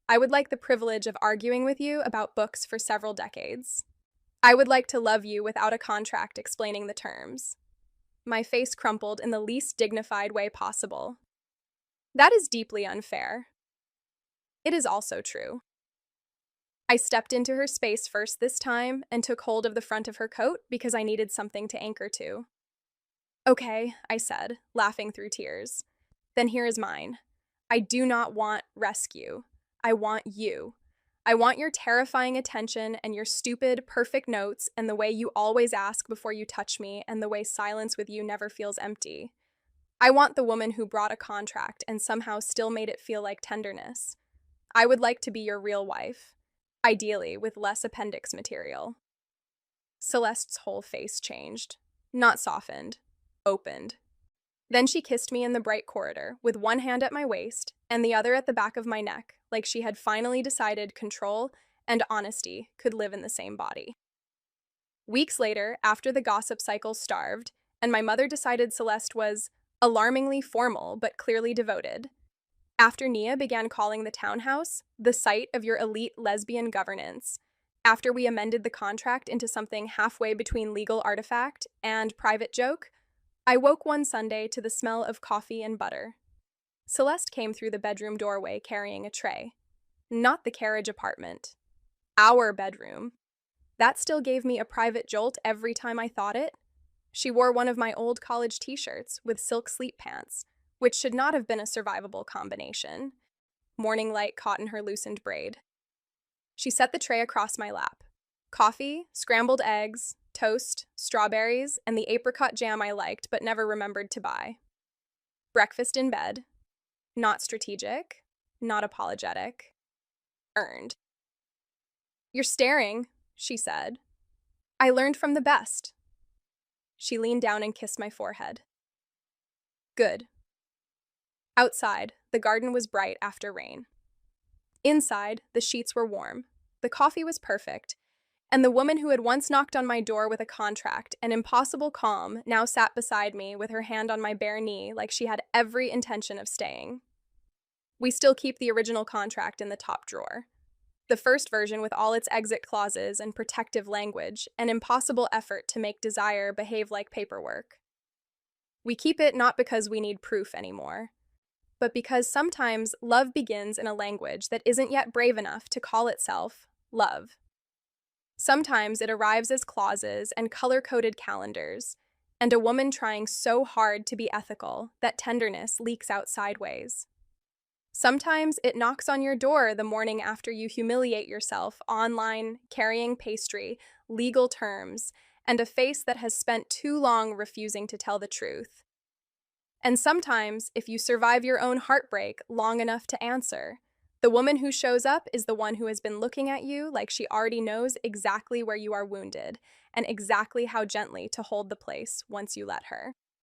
I would like the privilege of arguing with you about books for several decades. I would like to love you without a contract explaining the terms. My face crumpled in the least dignified way possible. That is deeply unfair. It is also true. I stepped into her space first this time and took hold of the front of her coat because I needed something to anchor to. Okay, I said, laughing through tears. Then here is mine. I do not want rescue. I want you. I want your terrifying attention and your stupid, perfect notes and the way you always ask before you touch me and the way silence with you never feels empty. I want the woman who brought a contract and somehow still made it feel like tenderness. I would like to be your real wife, ideally with less appendix material. Celeste's whole face changed, not softened, opened. Then she kissed me in the bright corridor, with one hand at my waist and the other at the back of my neck, like she had finally decided control and honesty could live in the same body. Weeks later, after the gossip cycle starved, and my mother decided Celeste was alarmingly formal but clearly devoted, after Nia began calling the townhouse the site of your elite lesbian governance, after we amended the contract into something halfway between legal artifact and private joke, I woke one Sunday to the smell of coffee and butter. Celeste came through the bedroom doorway carrying a tray. Not the carriage apartment. Our bedroom. That still gave me a private jolt every time I thought it. She wore one of my old college t-shirts with silk sleep pants, which should not have been a survivable combination. Morning light caught in her loosened braid. She set the tray across my lap. Coffee, scrambled eggs, toast, strawberries, and the apricot jam I liked but never remembered to buy. Breakfast in bed. Not strategic, not apologetic. Earned. You're staring, she said. I learned from the best. She leaned down and kissed my forehead. Good. Outside, the garden was bright after rain. Inside, the sheets were warm. The coffee was perfect. And the woman who had once knocked on my door with a contract and impossible calm now sat beside me with her hand on my bare knee like she had every intention of staying. We still keep the original contract in the top drawer. The first version with all its exit clauses and protective language, an impossible effort to make desire behave like paperwork. We keep it not because we need proof anymore, but because sometimes love begins in a language that isn't yet brave enough to call itself love. Sometimes it arrives as clauses and color-coded calendars, and a woman trying so hard to be ethical that tenderness leaks out sideways. Sometimes it knocks on your door the morning after you humiliate yourself online, carrying pastry, legal terms, and a face that has spent too long refusing to tell the truth. And sometimes, if you survive your own heartbreak long enough to answer, the woman who shows up is the one who has been looking at you like she already knows exactly where you are wounded and exactly how gently to hold the place once you let her.